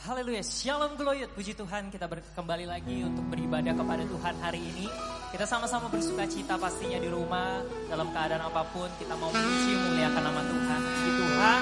Haleluya, Shalom Gloyot, puji Tuhan kita kembali lagi untuk beribadah kepada Tuhan hari ini. Kita sama-sama bersuka cita pastinya di rumah, dalam keadaan apapun kita mau memuji memuliakan nama Tuhan. Puji Tuhan,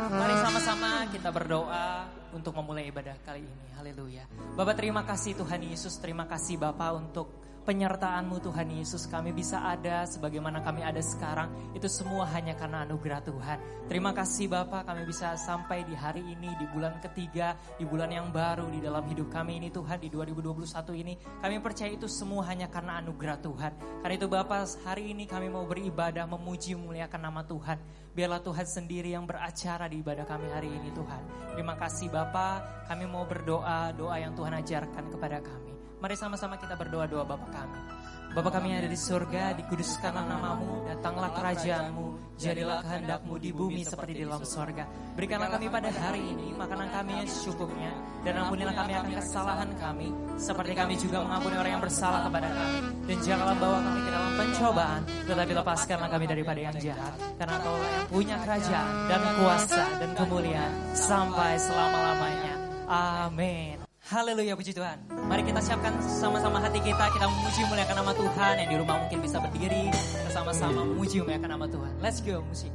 mari sama-sama kita berdoa untuk memulai ibadah kali ini. Haleluya. Bapak terima kasih Tuhan Yesus, terima kasih Bapak untuk penyertaan-Mu Tuhan Yesus. Kami bisa ada sebagaimana kami ada sekarang, itu semua hanya karena anugerah Tuhan. Terima kasih Bapak, kami bisa sampai di hari ini, di bulan ketiga, di bulan yang baru di dalam hidup kami ini Tuhan, di 2021 ini. Kami percaya itu semua hanya karena anugerah Tuhan. Karena itu Bapak, hari ini kami mau beribadah, memuji, memuliakan nama Tuhan. Biarlah Tuhan sendiri yang beracara di ibadah kami hari ini Tuhan. Terima kasih Bapak, kami mau berdoa, doa yang Tuhan ajarkan kepada kami. Mari sama-sama kita berdoa-doa Bapa kami. Bapa kami yang ada di surga, dikuduskanlah nama-Mu, datanglah kerajaan-Mu, jadilah kehendak-Mu di bumi seperti di dalam surga. Berikanlah kami pada hari ini makanan kami yang secukupnya, dan ampunilah kami akan kesalahan kami, seperti kami juga mengampuni orang yang bersalah kepada kami. Dan janganlah bawa kami ke dalam pencobaan, tetapi lepaskanlah kami daripada yang jahat. Karena Engkau-lah yang punya kerajaan dan kuasa dan kemuliaan sampai selama-lamanya. Amin. Haleluya, puji Tuhan. Mari kita siapkan sama-sama hati kita memuji memuliakan nama Tuhan. Yang di rumah mungkin bisa berdiri, kita sama-sama memuji memuliakan nama Tuhan. Let's go, musik.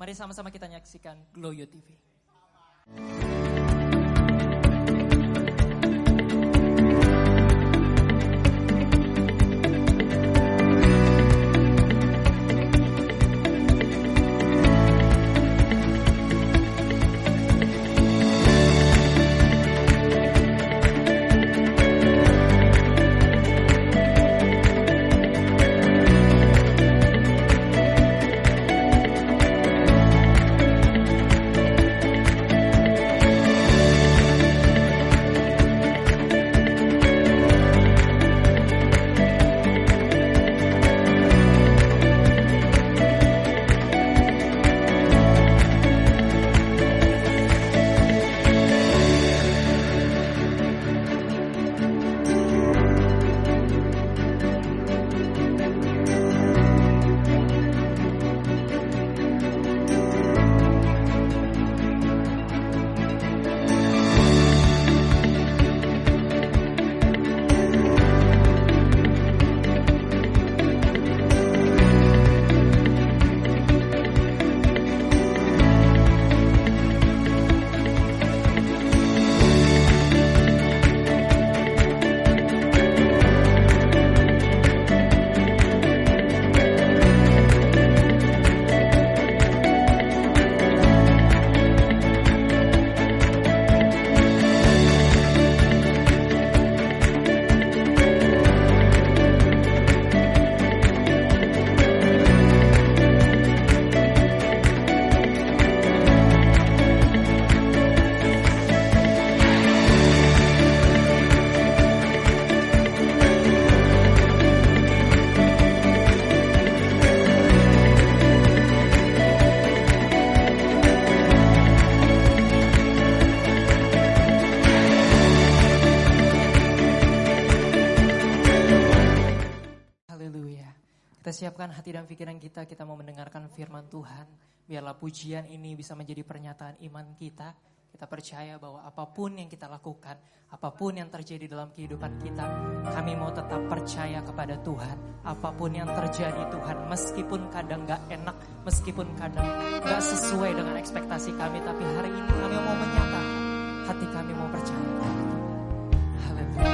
Mari sama-sama kita nyaksikan Gloyot TV. persiapkan hati dan pikiran kita mau mendengarkan firman Tuhan. Biarlah pujian ini bisa menjadi pernyataan iman kita. Kita percaya bahwa apapun yang kita lakukan, apapun yang terjadi dalam kehidupan kita, kami mau tetap percaya kepada Tuhan. Apapun yang terjadi Tuhan, meskipun kadang gak enak, meskipun kadang gak sesuai dengan ekspektasi kami, tapi hari ini kami mau menyatakan, hati kami mau percaya kepada Tuhan. Haleluya.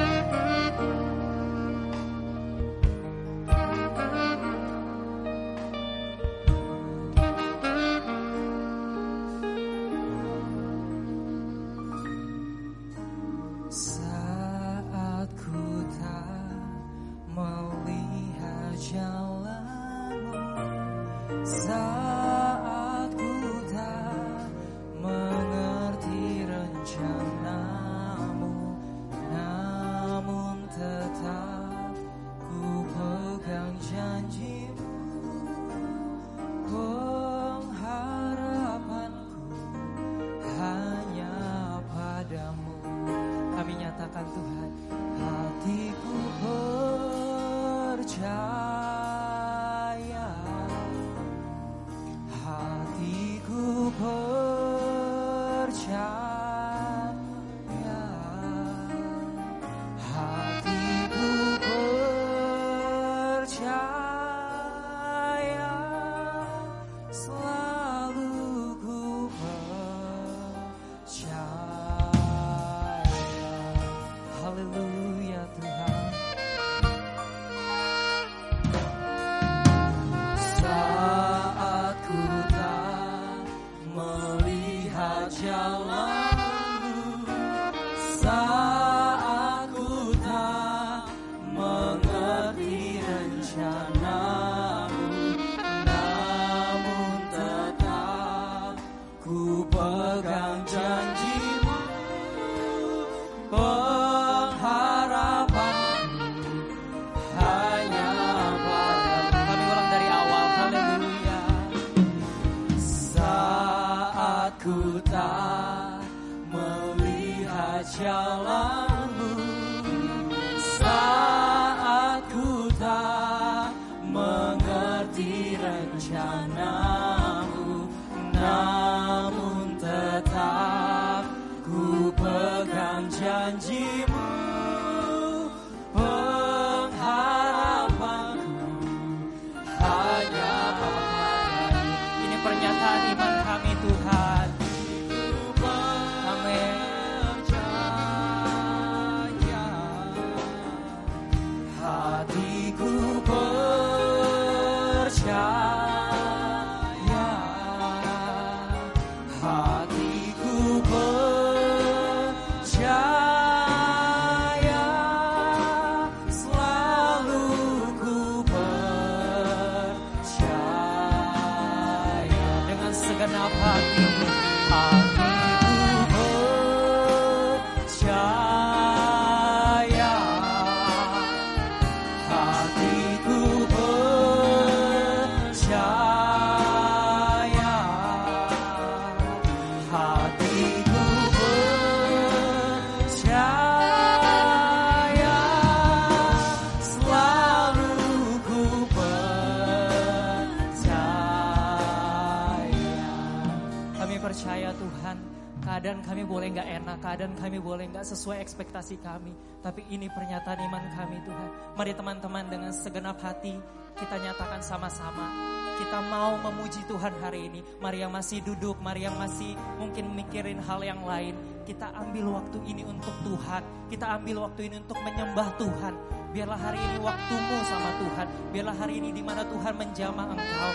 Keadaan kami boleh gak enak, keadaan kami boleh gak sesuai ekspektasi kami, tapi ini pernyataan iman kami Tuhan. Mari teman-teman dengan segenap hati kita nyatakan sama-sama. Kita mau memuji Tuhan hari ini. Mari yang masih duduk, mari yang masih mungkin mikirin hal yang lain, kita ambil waktu ini untuk Tuhan. Kita ambil waktu ini untuk menyembah Tuhan. Biarlah hari ini waktumu sama Tuhan. Biarlah hari ini di mana Tuhan menjamah engkau.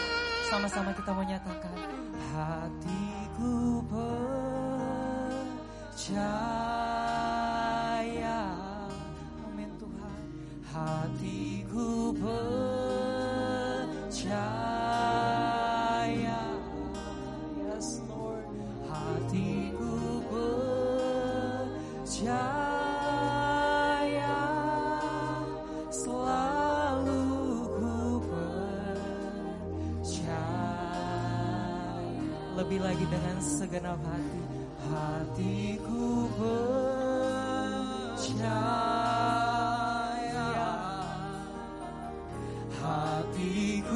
Sama-sama kita menyatakan, hatiku percaya, amin Tuhan. Hatiku percaya, yes Lord. Hatiku percaya, selalu ku percaya. Lebih lagi dengan segenap hati. Hatiku percaya, hatiku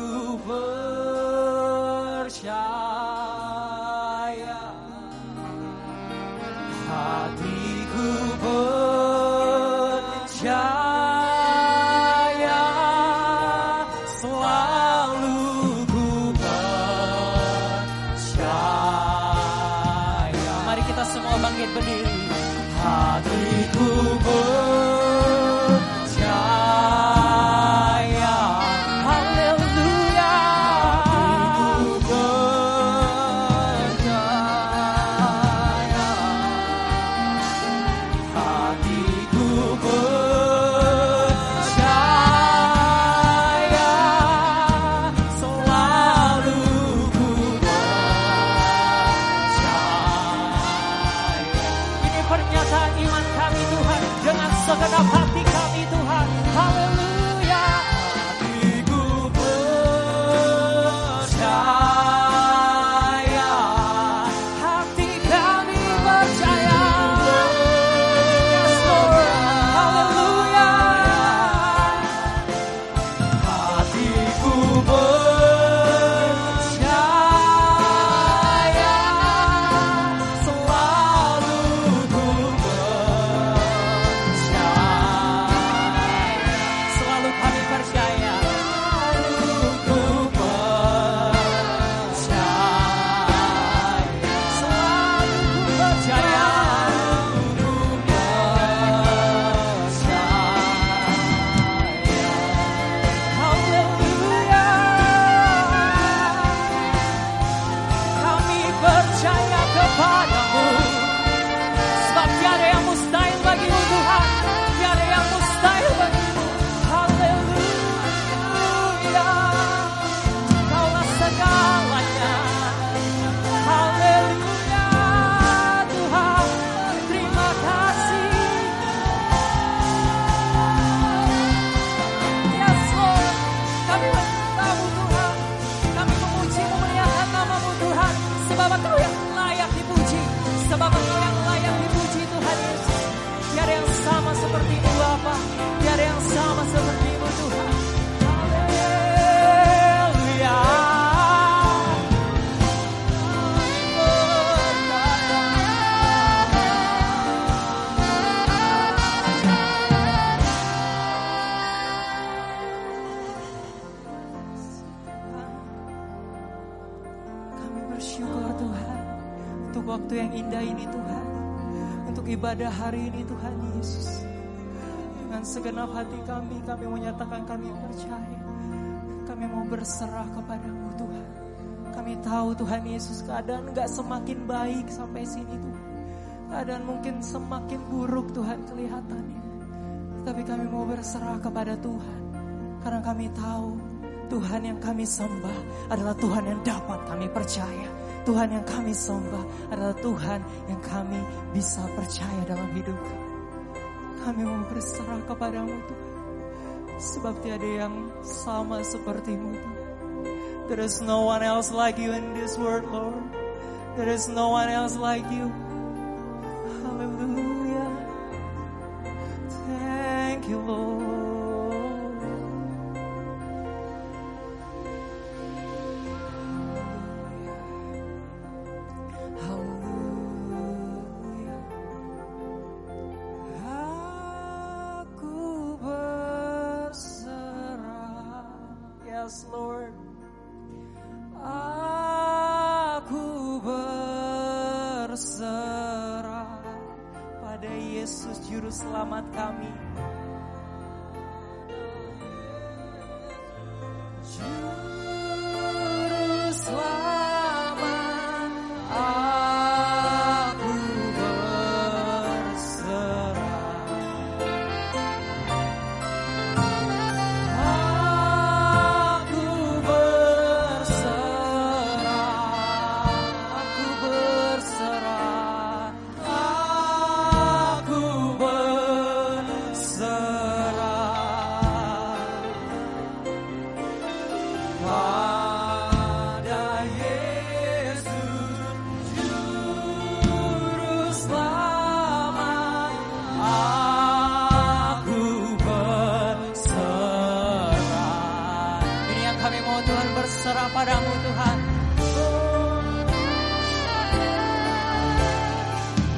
hatiku percaya. Haleluya, hatiku percaya, hatiku percaya, selalu ku percaya. Ini pernyataan iman kami Tuhan, dengan segenap hati kami Tuhan. Haleluya, hatiku percaya, hati kami percaya. Yes Lord, haleluya, hatiku percaya, selalu ku percaya, selalu kami percaya, selalu ku percaya, selalu ku percaya, haleluya, kami percaya kepadamu, sebab tiada yang mustahil bagimu Tuhan, tiada yang mustahil bagimu. Haleluya, Kaulah segalanya. Haleluya Tuhan, terima kasih. Yes Lord, kami menyembahmu Tuhan, kami memuji memuliakan namamu Tuhan, sebab Engkau yang layak dipuji, sebab Engkau yang layak dipuji Tuhan Yesus. Tiada yang sama sepertimu Bapa, tiada yang sama sepertimu Tuhan. Haleluya. Kami bersyukur Tuhan untuk waktu yang indah ini Tuhan, untuk ibadah hari ini Tuhan Yesus. Dengan segenap hati kami menyatakan kami percaya, kami mau berserah kepadamu Tuhan. Kami tahu Tuhan Yesus keadaan gak semakin baik sampai sini Tuhan, keadaan mungkin semakin buruk Tuhan kelihatannya, tapi kami mau berserah kepada Tuhan, karena kami tahu Tuhan yang kami sembah adalah Tuhan yang dapat kami percaya. Tuhan yang kami sembah adalah Tuhan yang kami bisa percaya dalam hidup kami. Kami mau berserah kepadamu Tuhan, sebab tiada yang sama sepertimu Tuhan. There is no one else like you in this world, Lord. There is no one else like you. Hallelujah. Thank you, Lord. Hallelujah. Aku berserah. Yes, Lord. Aku berserah pada Yesus Juru Selamat kami. Juru Selamat, aku berserah. Aku berserah, aku berserah, aku berserah pada Yesus Juru Selamat. Aku berserah. Ini yang kami mau Tuhan, berserah padamu Tuhan.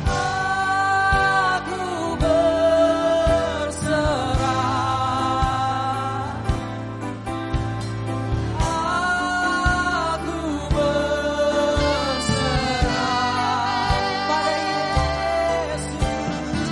Aku berserah. Aku berserah pada Yesus.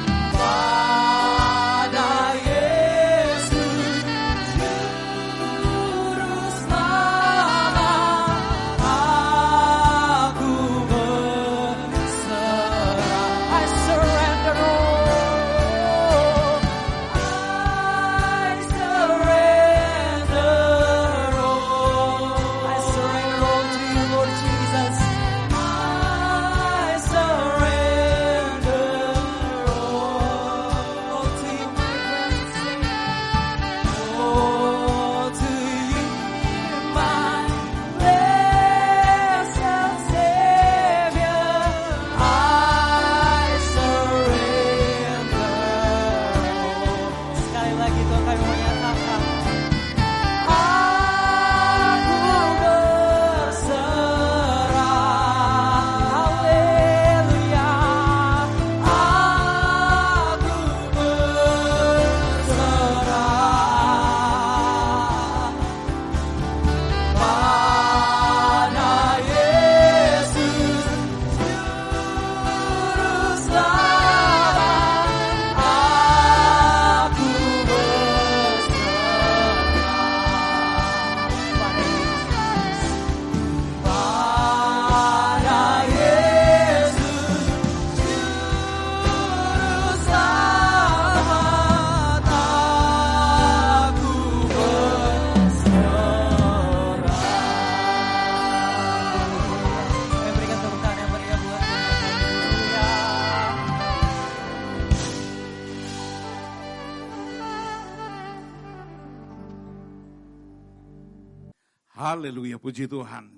Haleluya, puji Tuhan.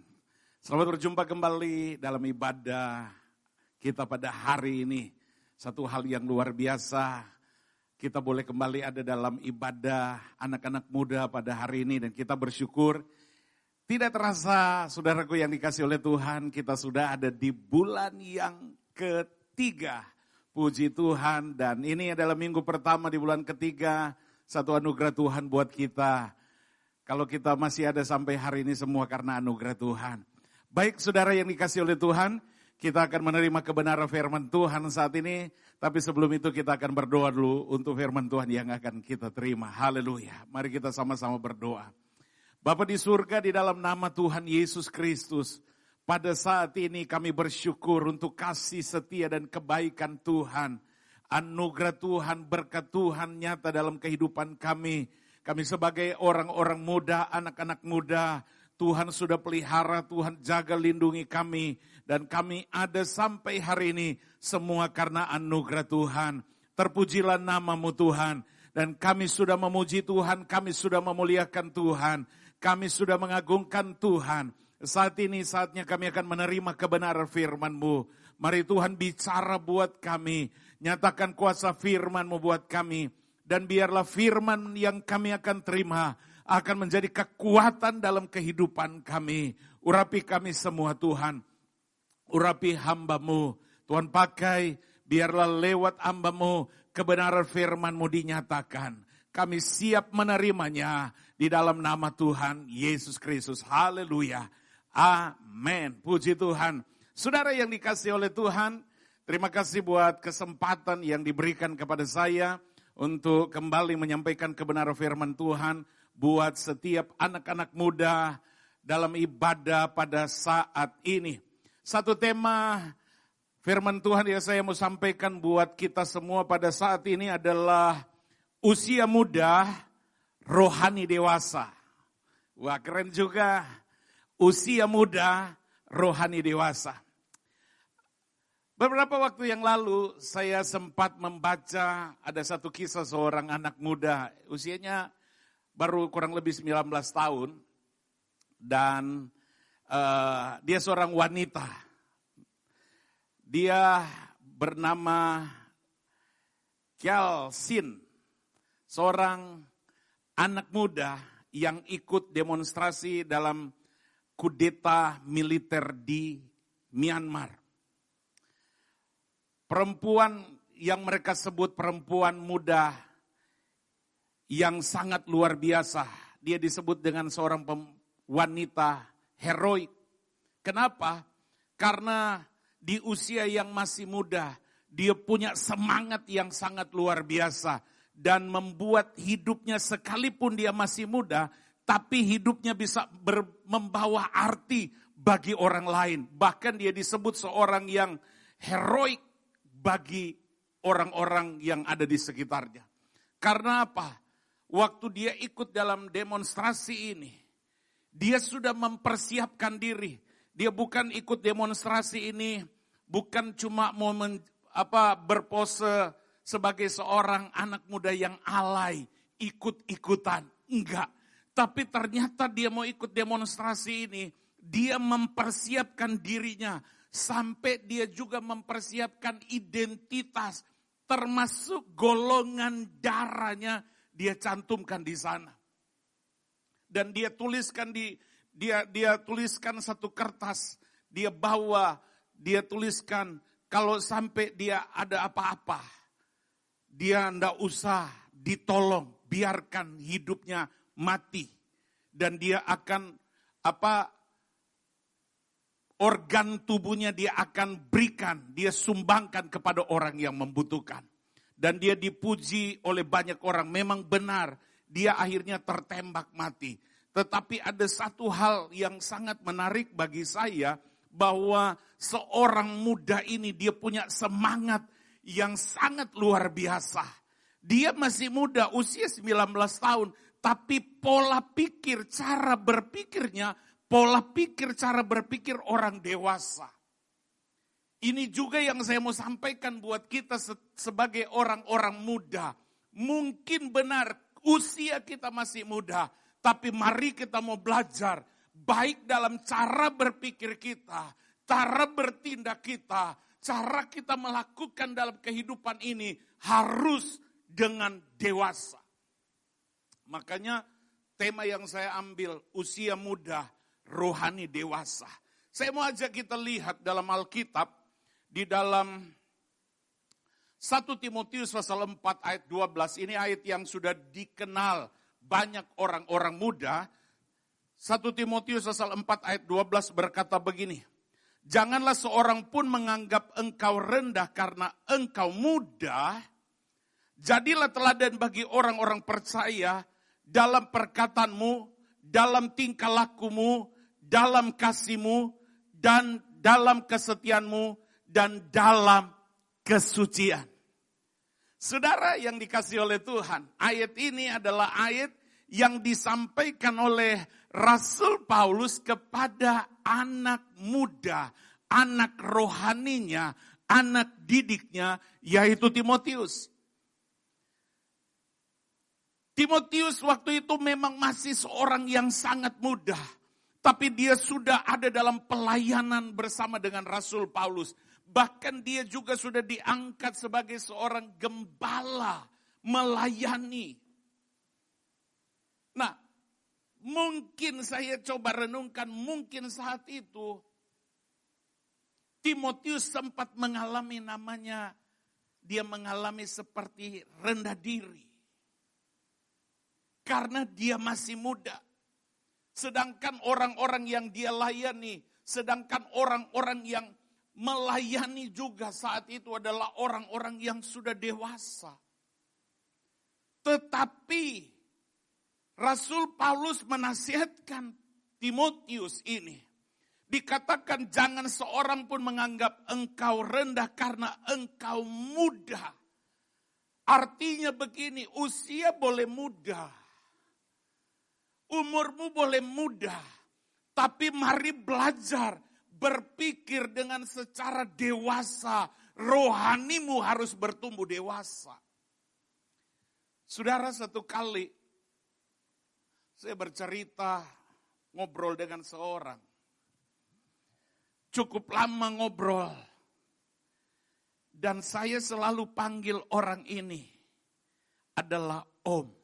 Selamat berjumpa kembali dalam ibadah kita pada hari ini. Satu hal yang luar biasa, kita boleh kembali ada dalam ibadah anak-anak muda pada hari ini. Dan kita bersyukur, tidak terasa saudaraku yang dikasih oleh Tuhan, kita sudah ada di bulan yang ketiga. Puji Tuhan, dan ini adalah minggu pertama di bulan ketiga, satu anugerah Tuhan buat kita. Kalau kita masih ada sampai hari ini semua karena anugerah Tuhan. Baik saudara yang dikasih oleh Tuhan, kita akan menerima kebenaran firman Tuhan saat ini. Tapi sebelum itu kita akan berdoa dulu untuk firman Tuhan yang akan kita terima. Haleluya. Mari kita sama-sama berdoa. Bapa di surga, di dalam nama Tuhan Yesus Kristus, pada saat ini kami bersyukur untuk kasih setia dan kebaikan Tuhan. Anugerah Tuhan, berkat Tuhan nyata dalam kehidupan kami. Kami sebagai orang-orang muda, anak-anak muda, Tuhan sudah pelihara, Tuhan jaga lindungi kami. Dan kami ada sampai hari ini semua karena anugerah Tuhan. Terpujilah namamu Tuhan. Dan kami sudah memuji Tuhan, kami sudah memuliakan Tuhan. Kami sudah mengagungkan Tuhan. Saat ini saatnya kami akan menerima kebenaran firman-Mu. Mari Tuhan bicara buat kami. Nyatakan kuasa firman-Mu buat kami. Dan biarlah firman yang kami akan terima akan menjadi kekuatan dalam kehidupan kami. Urapi kami semua Tuhan. Urapi hamba-Mu. Tuhan pakai, biarlah lewat hamba-Mu kebenaran firman-Mu dinyatakan. Kami siap menerimanya di dalam nama Tuhan Yesus Kristus. Haleluya. Amin. Puji Tuhan. Saudara yang dikasih oleh Tuhan, terima kasih buat kesempatan yang diberikan kepada saya untuk kembali menyampaikan kebenaran firman Tuhan buat setiap anak-anak muda dalam ibadah pada saat ini. Satu tema firman Tuhan yang saya mau sampaikan buat kita semua pada saat ini adalah usia muda, rohani dewasa. Wah, keren juga. Usia muda, rohani dewasa. Beberapa waktu yang lalu saya sempat membaca ada satu kisah seorang anak muda. Usianya baru kurang lebih 19 tahun. Dan dia seorang wanita. Dia bernama Kelsey. Seorang anak muda yang ikut demonstrasi dalam kudeta militer di Myanmar. Perempuan yang mereka sebut perempuan muda yang sangat luar biasa. Dia disebut dengan seorang wanita heroik. Kenapa? Karena di usia yang masih muda, dia punya semangat yang sangat luar biasa. Dan membuat hidupnya sekalipun dia masih muda, tapi hidupnya bisa membawa arti bagi orang lain. Bahkan dia disebut seorang yang heroik bagi orang-orang yang ada di sekitarnya. Karena apa? Waktu dia ikut dalam demonstrasi ini, dia sudah mempersiapkan diri. Dia bukan ikut demonstrasi ini, bukan cuma mau berpose sebagai seorang anak muda yang alay, ikut-ikutan. Enggak. Tapi ternyata dia mau ikut demonstrasi ini, dia mempersiapkan dirinya. Sampai dia juga mempersiapkan identitas, termasuk golongan darahnya dia cantumkan di sana. Dan dia tuliskan dia tuliskan satu kertas, dia bawa, dia tuliskan kalau sampai dia ada apa-apa, dia enggak usah ditolong, biarkan hidupnya mati. Dan dia akan organ tubuhnya dia akan berikan, dia sumbangkan kepada orang yang membutuhkan. Dan dia dipuji oleh banyak orang, memang benar dia akhirnya tertembak mati. Tetapi ada satu hal yang sangat menarik bagi saya, bahwa seorang muda ini dia punya semangat yang sangat luar biasa. Dia masih muda, usia 19 tahun, tapi pola pikir, cara berpikirnya, cara berpikir orang dewasa. Ini juga yang saya mau sampaikan buat kita sebagai orang-orang muda. Mungkin benar usia kita masih muda, tapi mari kita mau belajar baik dalam cara berpikir kita, cara bertindak kita, cara kita melakukan dalam kehidupan ini harus dengan dewasa. Makanya tema yang saya ambil, usia muda, rohani dewasa. Saya mau ajak kita lihat dalam Alkitab, di dalam 1 Timotius pasal 4 ayat 12, ini ayat yang sudah dikenal banyak orang-orang muda. 1 Timotius pasal 4 ayat 12 berkata begini, janganlah seorang pun menganggap engkau rendah karena engkau muda, jadilah teladan bagi orang-orang percaya dalam perkataanmu, dalam tingkah lakumu, dalam kasihmu, dan dalam kesetiaanmu, dan dalam kesucian. Saudara yang dikasihi oleh Tuhan, ayat ini adalah ayat yang disampaikan oleh Rasul Paulus kepada anak muda, anak rohaninya, anak didiknya, yaitu Timotius. Timotius waktu itu memang masih seorang yang sangat muda. Tapi dia sudah ada dalam pelayanan bersama dengan Rasul Paulus. Bahkan dia juga sudah diangkat sebagai seorang gembala melayani. Nah, mungkin saya coba renungkan, mungkin saat itu Timotius sempat mengalami namanya, dia mengalami seperti rendah diri. Karena dia masih muda. Sedangkan orang-orang yang dia layani, sedangkan orang-orang yang melayani juga saat itu adalah orang-orang yang sudah dewasa. Tetapi Rasul Paulus menasihatkan Timotius ini. Dikatakan jangan seorang pun menganggap engkau rendah karena engkau muda. Artinya begini, usia boleh muda. Umurmu boleh muda, tapi mari belajar berpikir dengan secara dewasa. Rohanimu harus bertumbuh dewasa. Saudara, satu kali saya bercerita, ngobrol dengan seorang. Cukup lama ngobrol. Dan saya selalu panggil orang ini adalah Om.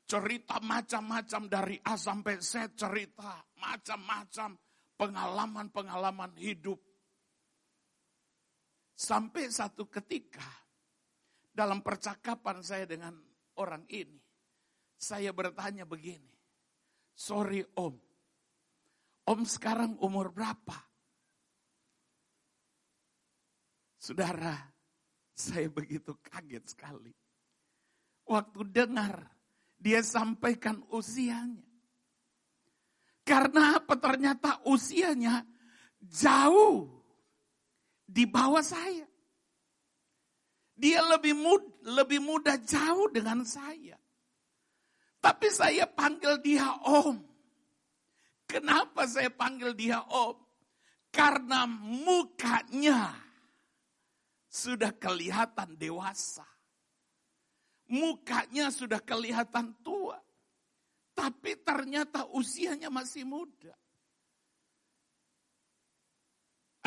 Cerita macam-macam dari A sampai Z, cerita macam-macam pengalaman-pengalaman hidup. Sampai satu ketika dalam percakapan saya dengan orang ini, saya bertanya begini, sorry Om, Om sekarang umur berapa? Saudara, saya begitu kaget sekali. Waktu dengar dia sampaikan usianya. Karena apa? Ternyata usianya jauh di bawah saya. Dia lebih muda jauh dengan saya. Tapi saya panggil dia Om. Kenapa saya panggil dia Om? Karena mukanya sudah kelihatan dewasa. Mukanya sudah kelihatan tua. Tapi ternyata usianya masih muda.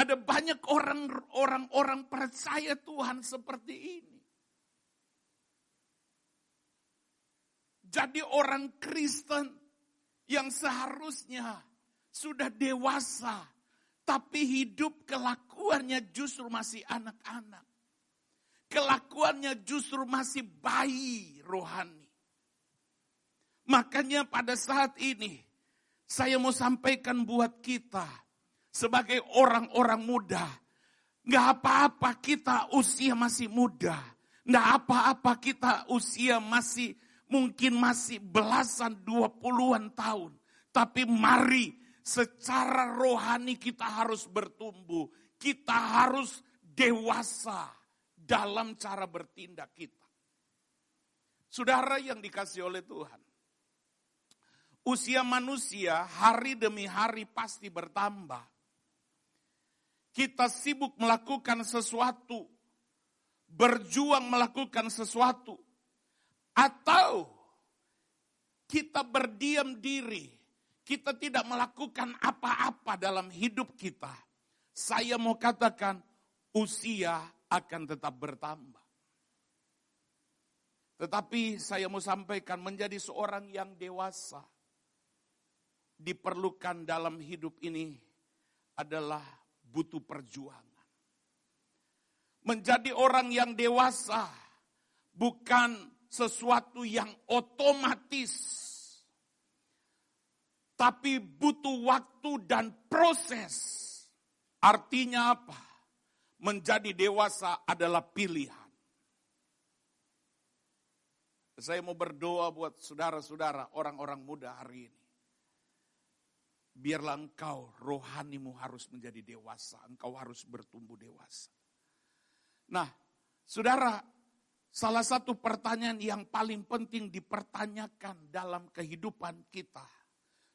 Ada banyak orang-orang percaya Tuhan seperti ini. Jadi orang Kristen yang seharusnya sudah dewasa. Tapi hidup kelakuannya justru masih anak-anak. Kelakuannya justru masih bayi rohani. Makanya pada saat ini saya mau sampaikan buat kita sebagai orang-orang muda. Gak apa-apa kita usia masih muda. Gak apa-apa kita usia mungkin masih belasan 20-an tahun. Tapi mari secara rohani kita harus bertumbuh. Kita harus dewasa dalam cara bertindak kita. Saudara yang dikasihi oleh Tuhan. Usia manusia hari demi hari pasti bertambah. Kita sibuk melakukan sesuatu. Berjuang melakukan sesuatu. Atau kita berdiam diri. kita tidak melakukan apa-apa dalam hidup kita, saya mau katakan usia akan tetap bertambah. Tetapi saya mau sampaikan menjadi seorang yang dewasa, diperlukan dalam hidup ini adalah butuh perjuangan. Menjadi orang yang dewasa bukan sesuatu yang otomatis. Tapi butuh waktu dan proses. Artinya apa? Menjadi dewasa adalah pilihan. Saya mau berdoa buat saudara-saudara, orang-orang muda hari ini. Biarlah engkau, rohanimu harus menjadi dewasa. Engkau harus bertumbuh dewasa. Nah, saudara, salah satu pertanyaan yang paling penting dipertanyakan dalam kehidupan kita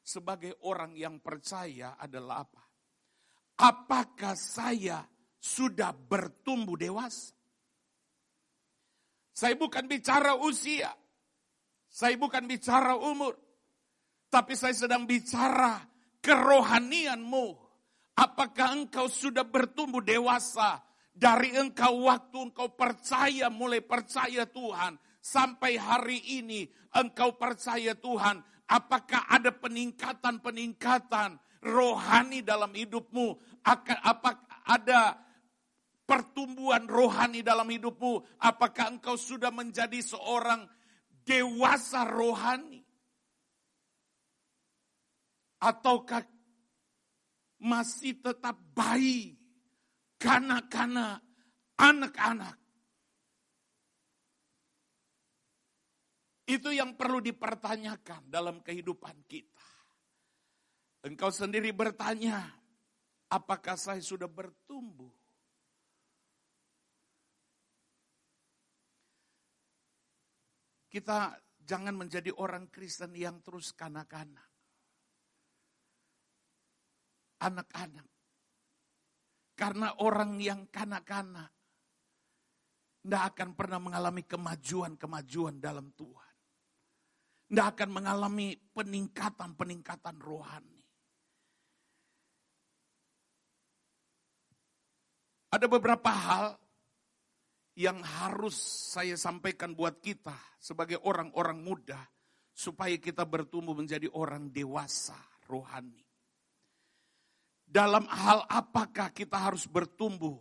sebagai orang yang percaya adalah apa? Apakah saya sudah bertumbuh dewasa? Saya bukan bicara usia, saya bukan bicara umur, tapi saya sedang bicara kerohanianmu. Apakah engkau sudah bertumbuh dewasa dari engkau waktu engkau percaya, mulai percaya Tuhan, sampai hari ini engkau percaya Tuhan? Apakah ada peningkatan rohani dalam hidupmu? Apakah ada pertumbuhan rohani dalam hidupmu? Apakah engkau sudah menjadi seorang dewasa rohani? Ataukah masih tetap bayi, kanak-kanak, anak-anak? Itu yang perlu dipertanyakan dalam kehidupan kita. Engkau sendiri bertanya, apakah saya sudah bertumbuh? Kita jangan menjadi orang Kristen yang terus kanak-kanak. Anak-anak. Karena orang yang kanak-kanak tidak akan pernah mengalami kemajuan-kemajuan dalam Tuhan. Tidak akan mengalami peningkatan-peningkatan rohani. Ada beberapa hal yang harus saya sampaikan buat kita sebagai orang-orang muda supaya kita bertumbuh menjadi orang dewasa rohani. Dalam hal apakah kita harus bertumbuh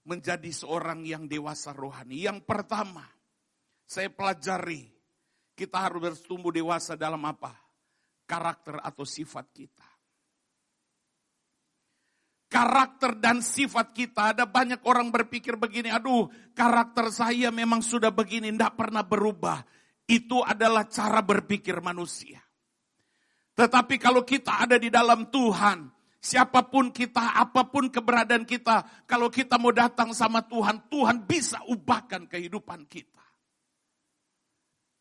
menjadi seorang yang dewasa rohani? Yang pertama, saya pelajari, kita harus bertumbuh dewasa dalam apa? Karakter atau sifat kita. Karakter dan sifat kita, ada banyak orang berpikir begini, aduh karakter saya memang sudah begini, tidak pernah berubah. Itu adalah cara berpikir manusia. Tetapi kalau kita ada di dalam Tuhan, siapapun kita, apapun keberadaan kita, kalau kita mau datang sama Tuhan, Tuhan bisa ubahkan kehidupan kita.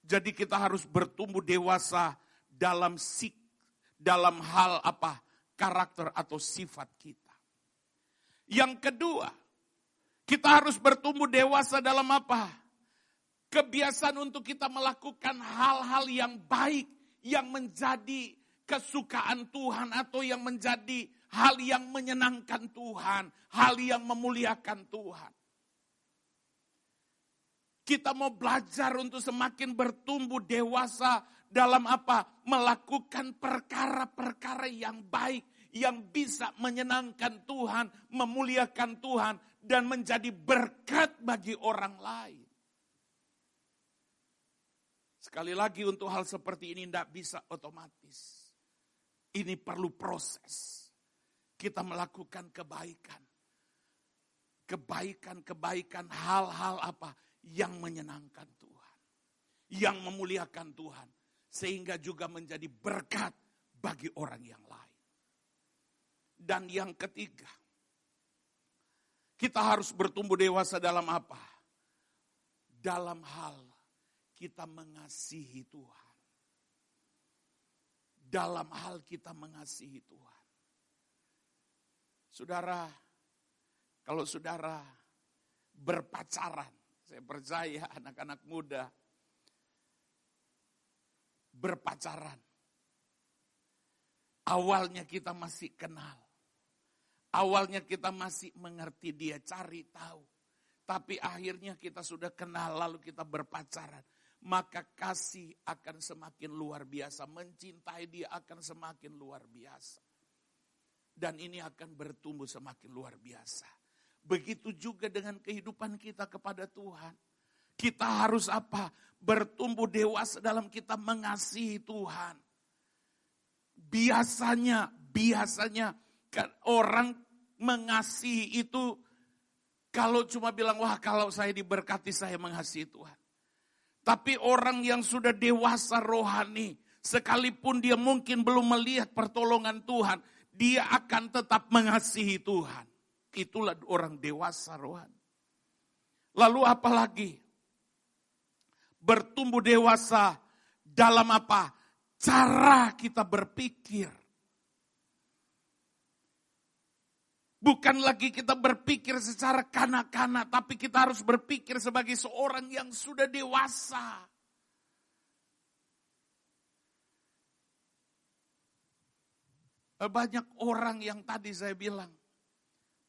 Jadi kita harus bertumbuh dewasa dalam hal apa? Karakter atau sifat kita. Yang kedua, kita harus bertumbuh dewasa dalam apa? Kebiasaan untuk kita melakukan hal-hal yang baik, yang menjadi kesukaan Tuhan atau yang menjadi hal yang menyenangkan Tuhan, hal yang memuliakan Tuhan. Kita mau belajar untuk semakin bertumbuh dewasa dalam apa? Melakukan perkara-perkara yang baik, yang bisa menyenangkan Tuhan, memuliakan Tuhan, dan menjadi berkat bagi orang lain. Sekali lagi untuk hal seperti ini tidak bisa otomatis. Ini perlu proses. Kita melakukan kebaikan. Kebaikan, hal-hal apa? Yang menyenangkan Tuhan. Yang memuliakan Tuhan. Sehingga juga menjadi berkat bagi orang yang lain. Dan yang ketiga, kita harus bertumbuh dewasa dalam apa? Dalam hal kita mengasihi Tuhan. Dalam hal kita mengasihi Tuhan. Saudara, kalau saudara berpacaran, saya percaya anak-anak muda berpacaran, Awalnya kita masih kenal. Awalnya kita masih mengerti dia, cari tahu. Tapi akhirnya kita sudah kenal, lalu kita berpacaran. Maka kasih akan semakin luar biasa. Mencintai dia akan semakin luar biasa. Dan ini akan bertumbuh semakin luar biasa. Begitu juga dengan kehidupan kita kepada Tuhan. Kita harus apa? Bertumbuh dewasa dalam kita mengasihi Tuhan. Biasanya orang mengasihi itu kalau cuma bilang, wah kalau saya diberkati saya mengasihi Tuhan. Tapi orang yang sudah dewasa rohani, sekalipun dia mungkin belum melihat pertolongan Tuhan, dia akan tetap mengasihi Tuhan. Itulah orang dewasa rohani. Lalu apa lagi? Bertumbuh dewasa dalam apa? Cara kita berpikir. Bukan lagi kita berpikir secara kanak-kanak, tapi kita harus berpikir sebagai seorang yang sudah dewasa. Banyak orang yang tadi saya bilang,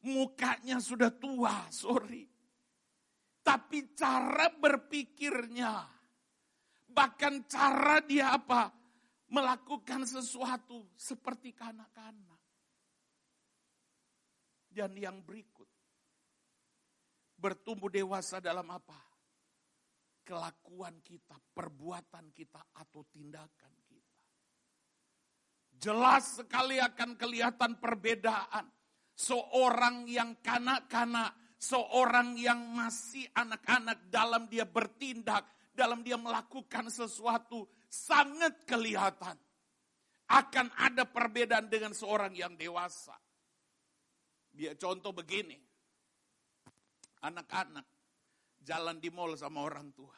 mukanya sudah tua, sorry. Tapi cara berpikirnya, bahkan cara dia apa? Melakukan sesuatu seperti kanak-kanak. Dan yang berikut, bertumbuh dewasa dalam apa? Kelakuan kita, perbuatan kita, atau tindakan kita. Jelas sekali akan kelihatan perbedaan. Seorang yang kanak-kanak, seorang yang masih anak-anak dalam dia bertindak, dalam dia melakukan sesuatu, sangat kelihatan. Akan ada perbedaan dengan seorang yang dewasa. Biar contoh begini, anak-anak jalan di mall sama orang tua.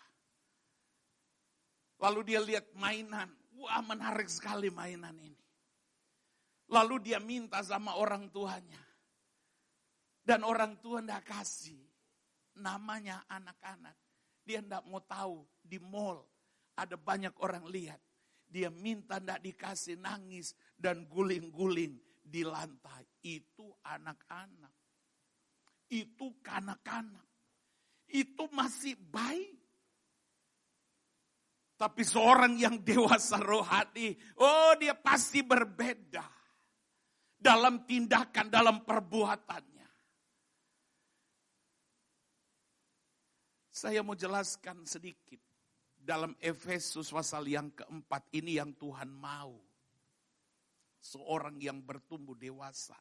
Lalu dia lihat mainan, wah menarik sekali mainan ini. Lalu dia minta sama orang tuanya. Dan orang tua enggak kasih, namanya anak-anak. Dia enggak mau tahu, di mall ada banyak orang lihat. Dia minta enggak dikasih, nangis dan guling-guling di lantai. Itu anak-anak. Itu kanak-kanak. Itu masih baik. Tapi seorang yang dewasa rohani, oh dia pasti berbeda. Dalam tindakan, dalam perbuatannya. Saya mau jelaskan sedikit. Dalam Efesus pasal yang keempat ini yang Tuhan mau. Seorang yang bertumbuh dewasa.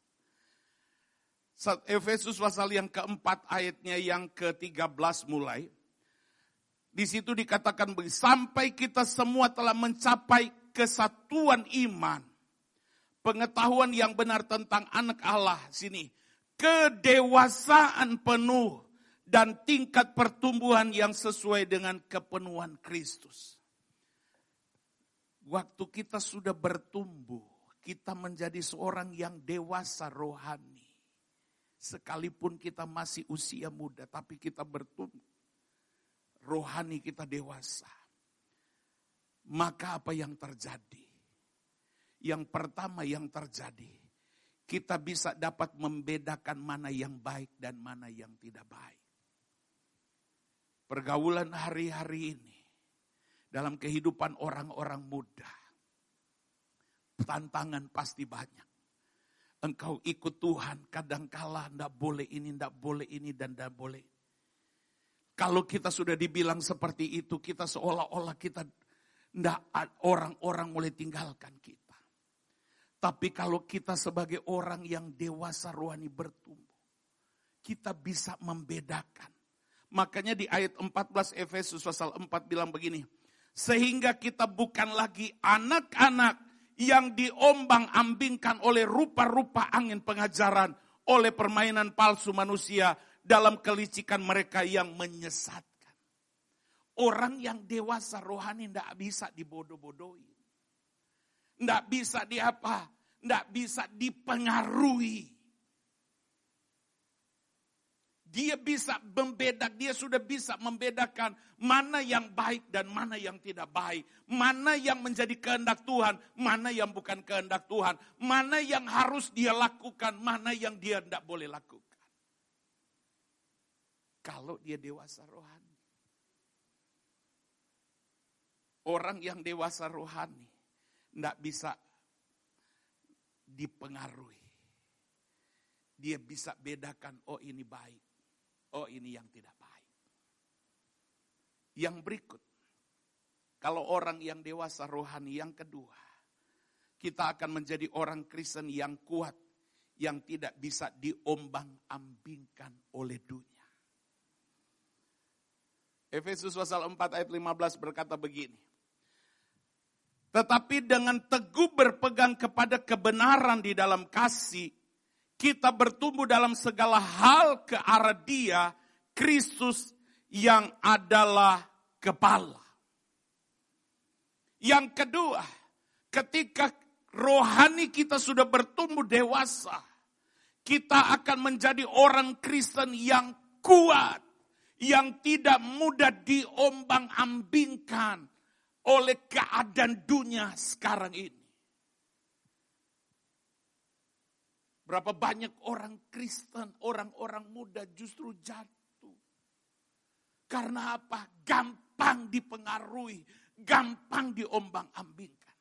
Efesus pasal yang keempat ayatnya yang ke-13 mulai. Di situ dikatakan begini, sampai kita semua telah mencapai kesatuan iman. Pengetahuan yang benar tentang anak Allah. Sini, kedewasaan penuh dan tingkat pertumbuhan yang sesuai dengan kepenuhan Kristus. Waktu kita sudah bertumbuh, kita menjadi seorang yang dewasa rohani. Sekalipun kita masih usia muda, tapi kita bertumbuh. Rohani kita dewasa. Maka apa yang terjadi? Yang pertama yang terjadi, kita bisa dapat membedakan mana yang baik dan mana yang tidak baik. Pergaulan hari-hari ini, dalam kehidupan orang-orang muda, tantangan pasti banyak. Engkau ikut Tuhan, kadangkala enggak boleh ini, enggak boleh ini, dan enggak boleh. Kalau kita sudah dibilang seperti itu, kita seolah-olah kita enggak, orang-orang mulai tinggalkan kita. Tapi kalau kita sebagai orang yang dewasa rohani bertumbuh, kita bisa membedakan. Makanya di ayat 14 Efesus pasal 4 bilang begini, sehingga kita bukan lagi anak-anak yang diombang-ambingkan oleh rupa-rupa angin pengajaran, oleh permainan palsu manusia dalam kelicikan mereka yang menyesatkan. Orang yang dewasa rohani tidak bisa dibodoh-bodohi. Tidak bisa diapa? Tidak bisa dipengaruhi. Dia bisa membedakan, dia sudah bisa membedakan mana yang baik dan mana yang tidak baik. Mana yang menjadi kehendak Tuhan, mana yang bukan kehendak Tuhan. Mana yang harus dia lakukan, mana yang dia tidak boleh lakukan. Kalau dia dewasa rohani. Orang yang dewasa rohani tidak bisa dipengaruhi. Dia bisa bedakan, oh ini baik. Oh ini yang tidak baik. Yang berikut. Kalau orang yang dewasa rohani yang kedua. Kita akan menjadi orang Kristen yang kuat. Yang tidak bisa diombang-ambingkan oleh dunia. Efesus pasal 4 ayat 15 berkata begini. Tetapi dengan teguh berpegang kepada kebenaran di dalam kasih. Kita bertumbuh dalam segala hal ke arah Dia, Kristus yang adalah kepala. Yang kedua, ketika rohani kita sudah bertumbuh dewasa, kita akan menjadi orang Kristen yang kuat, yang tidak mudah diombang-ambingkan oleh keadaan dunia sekarang ini. Berapa banyak orang Kristen, orang-orang muda justru jatuh. Karena apa? Gampang dipengaruhi, gampang diombang-ambingkan.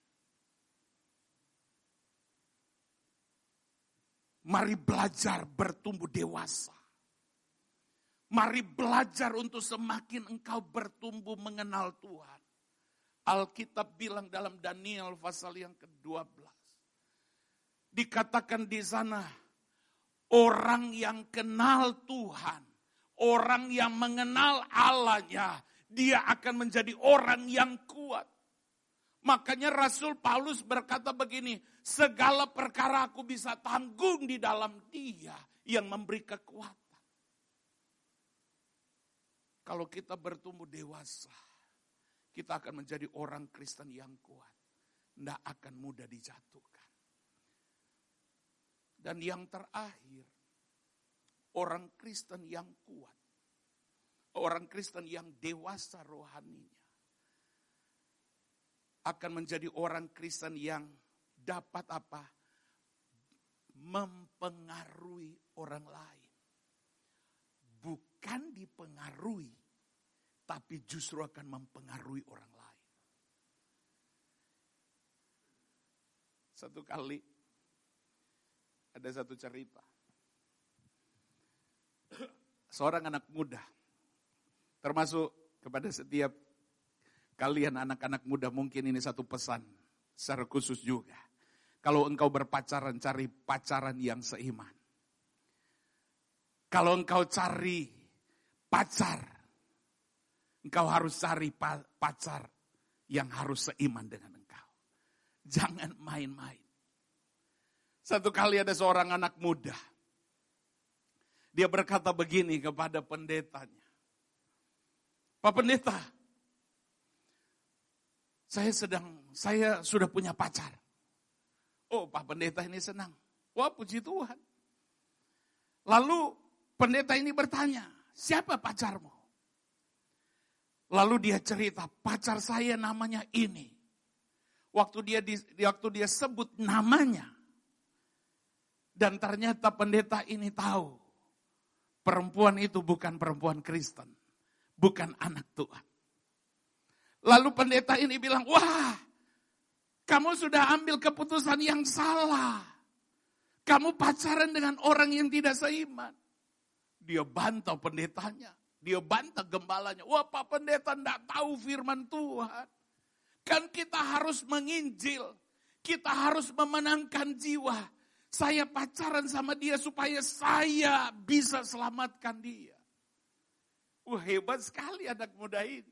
Mari belajar bertumbuh dewasa. Mari belajar untuk semakin engkau bertumbuh mengenal Tuhan. Alkitab bilang dalam Daniel pasal yang ke-12. Dikatakan di sana, orang yang kenal Tuhan, orang yang mengenal Allahnya, dia akan menjadi orang yang kuat. Makanya Rasul Paulus berkata begini, segala perkara aku bisa tanggung di dalam Dia yang memberi kekuatan. Kalau kita bertumbuh dewasa, kita akan menjadi orang Kristen yang kuat. Tidak akan mudah dijatuhkan. Dan yang terakhir, orang Kristen yang kuat. Orang Kristen yang dewasa rohaninya. Akan menjadi orang Kristen yang dapat apa? Mempengaruhi orang lain. Bukan dipengaruhi, tapi justru akan mempengaruhi orang lain. Satu kali, ada satu cerita. Seorang anak muda, termasuk kepada setiap kalian anak-anak muda, mungkin ini satu pesan secara khusus juga. Kalau engkau berpacaran, cari pacaran yang seiman. Kalau engkau cari pacar, engkau harus cari pacar yang harus seiman dengan engkau. Jangan main-main. Satu kali ada seorang anak muda. Dia berkata begini kepada pendetanya. Pak Pendeta, saya sudah punya pacar. Oh, Pak Pendeta ini senang. Wah, puji Tuhan. Lalu pendeta ini bertanya, siapa pacarmu? Lalu dia cerita, pacar saya namanya ini. Waktu dia sebut namanya, dan ternyata pendeta ini tahu, perempuan itu bukan perempuan Kristen, bukan anak Tuhan. Lalu pendeta ini bilang, wah, kamu sudah ambil keputusan yang salah. Kamu pacaran dengan orang yang tidak seiman. Dia bantah pendetanya, dia bantah gembalanya. Wah, Pak Pendeta tidak tahu firman Tuhan. Kan kita harus menginjil, kita harus memenangkan jiwa. Saya pacaran sama dia supaya saya bisa selamatkan dia. Wah, hebat sekali anak muda ini.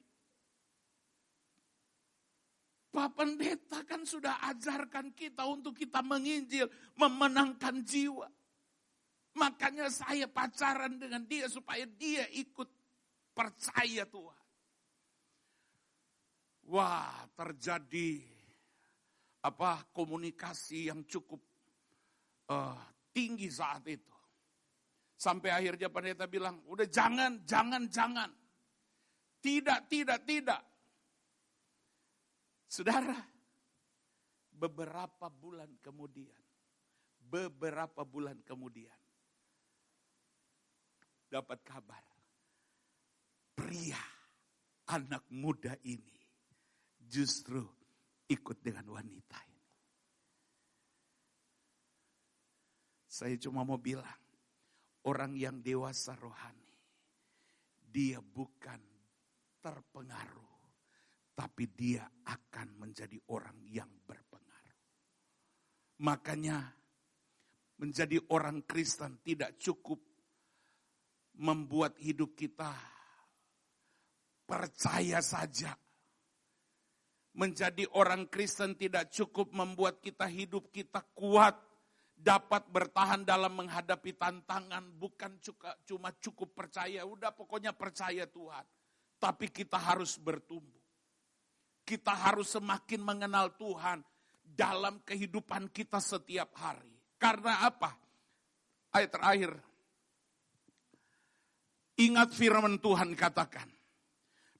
Pak Pendeta kan sudah ajarkan kita untuk kita menginjil, memenangkan jiwa. Makanya saya pacaran dengan dia supaya dia ikut percaya Tuhan. Wah, terjadi komunikasi yang cukup tinggi saat itu. Sampai akhirnya pendeta bilang, udah jangan. Tidak. Saudara, beberapa bulan kemudian, dapat kabar, pria anak muda ini justru ikut dengan wanita ini. Saya cuma mau bilang, orang yang dewasa rohani, dia bukan terpengaruh, tapi dia akan menjadi orang yang berpengaruh. Makanya menjadi orang Kristen tidak cukup membuat hidup kita percaya saja. Menjadi orang Kristen tidak cukup membuat hidup kita kuat, dapat bertahan dalam menghadapi tantangan. Bukan cuma cukup percaya, udah pokoknya percaya Tuhan. Tapi kita harus bertumbuh. Kita harus semakin mengenal Tuhan dalam kehidupan kita setiap hari. Karena apa? Ayat terakhir. Ingat firman Tuhan katakan.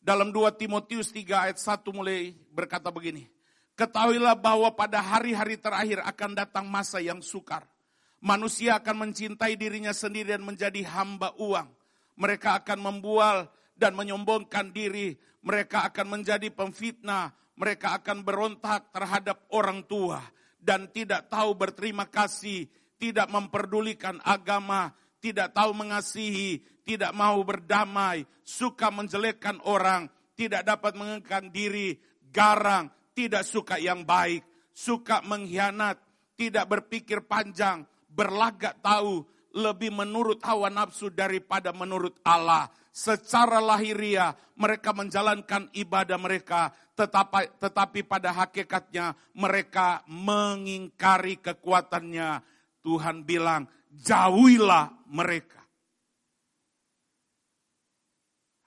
Dalam 2 Timotius 3 ayat 1 mulai berkata begini. Ketahuilah bahwa pada hari-hari terakhir akan datang masa yang sukar. Manusia akan mencintai dirinya sendiri dan menjadi hamba uang. Mereka akan membual dan menyombongkan diri. Mereka akan menjadi pemfitnah. Mereka akan berontak terhadap orang tua. Dan tidak tahu berterima kasih. Tidak memperdulikan agama. Tidak tahu mengasihi. Tidak mau berdamai. Suka menjelekkan orang. Tidak dapat mengekang diri. Garang. Tidak suka yang baik. Suka mengkhianat. Tidak berpikir panjang. Berlagak tahu. Lebih menurut hawa nafsu daripada menurut Allah. Secara lahiriah mereka menjalankan ibadah mereka. Tetapi pada hakikatnya mereka mengingkari kekuatannya. Tuhan bilang, jauhilah mereka.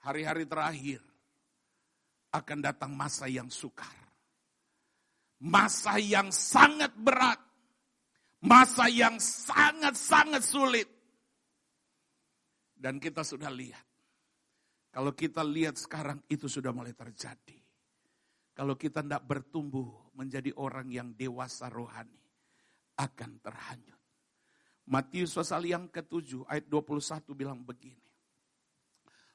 Hari-hari terakhir akan datang masa yang sukar. Masa yang sangat berat. Masa yang sangat-sangat sulit. Dan kita sudah lihat. Kalau kita lihat sekarang itu sudah mulai terjadi. Kalau kita tidak bertumbuh menjadi orang yang dewasa rohani. Akan terhanyut. Matius pasal yang ke-7 ayat 21 bilang begini.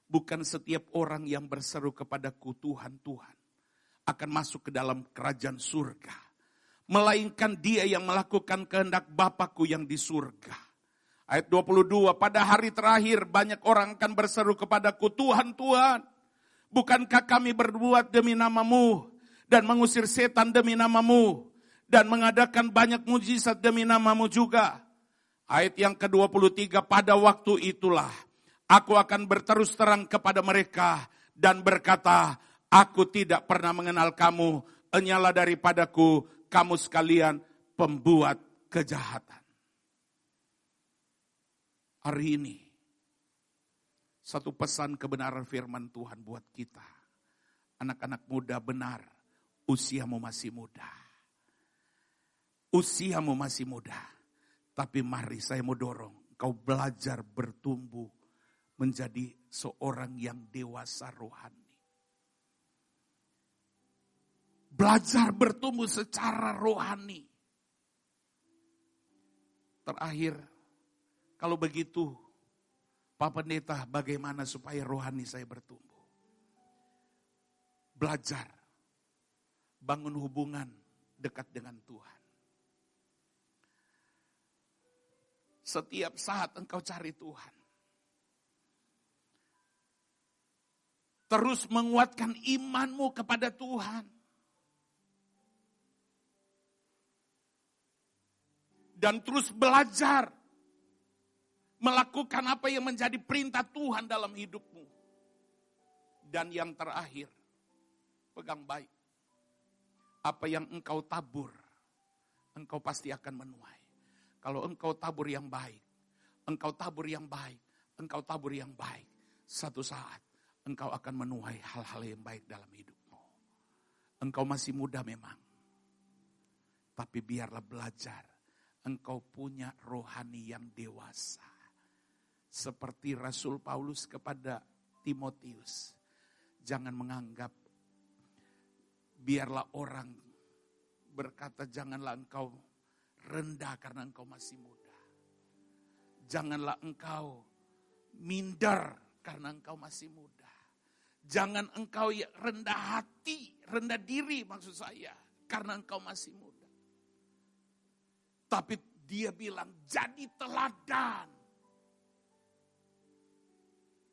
Bukan setiap orang yang berseru kepadaku Tuhan, Tuhan akan masuk ke dalam kerajaan surga. Melainkan dia yang melakukan kehendak Bapakku yang di surga. Ayat 22, pada hari terakhir banyak orang akan berseru kepadaku, Tuhan, Tuhan, bukankah kami berbuat demi namamu dan mengusir setan demi namamu dan mengadakan banyak mujizat demi namamu juga. Ayat yang ke-23, pada waktu itulah aku akan berterus terang kepada mereka dan berkata, aku tidak pernah mengenal kamu, enyalah daripadaku kamu sekalian pembuat kejahatan. Hari ini, satu pesan kebenaran firman Tuhan buat kita. Anak-anak muda benar, usiamu masih muda. Usiamu masih muda. Tapi mari saya mau dorong, kau belajar bertumbuh menjadi seorang yang dewasa rohani. Belajar bertumbuh secara rohani. Terakhir, kalau begitu, Pak Pendeta, bagaimana supaya rohani saya bertumbuh? Belajar, bangun hubungan dekat dengan Tuhan. Setiap saat engkau cari Tuhan. Terus menguatkan imanmu kepada Tuhan. Dan terus belajar melakukan apa yang menjadi perintah Tuhan dalam hidupmu. Dan yang terakhir, pegang baik. Apa yang engkau tabur, engkau pasti akan menuai. Kalau engkau tabur yang baik, engkau tabur yang baik, engkau tabur yang baik. Satu saat engkau akan menuai hal-hal yang baik dalam hidupmu. Engkau masih muda memang. Tapi biarlah belajar. Engkau punya rohani yang dewasa. Seperti Rasul Paulus kepada Timotius. Jangan menganggap, biarlah orang berkata janganlah engkau rendah karena engkau masih muda. Janganlah engkau minder karena engkau masih muda. Jangan engkau rendah hati, rendah diri maksud saya, karena engkau masih muda. Tapi dia bilang jadi teladan.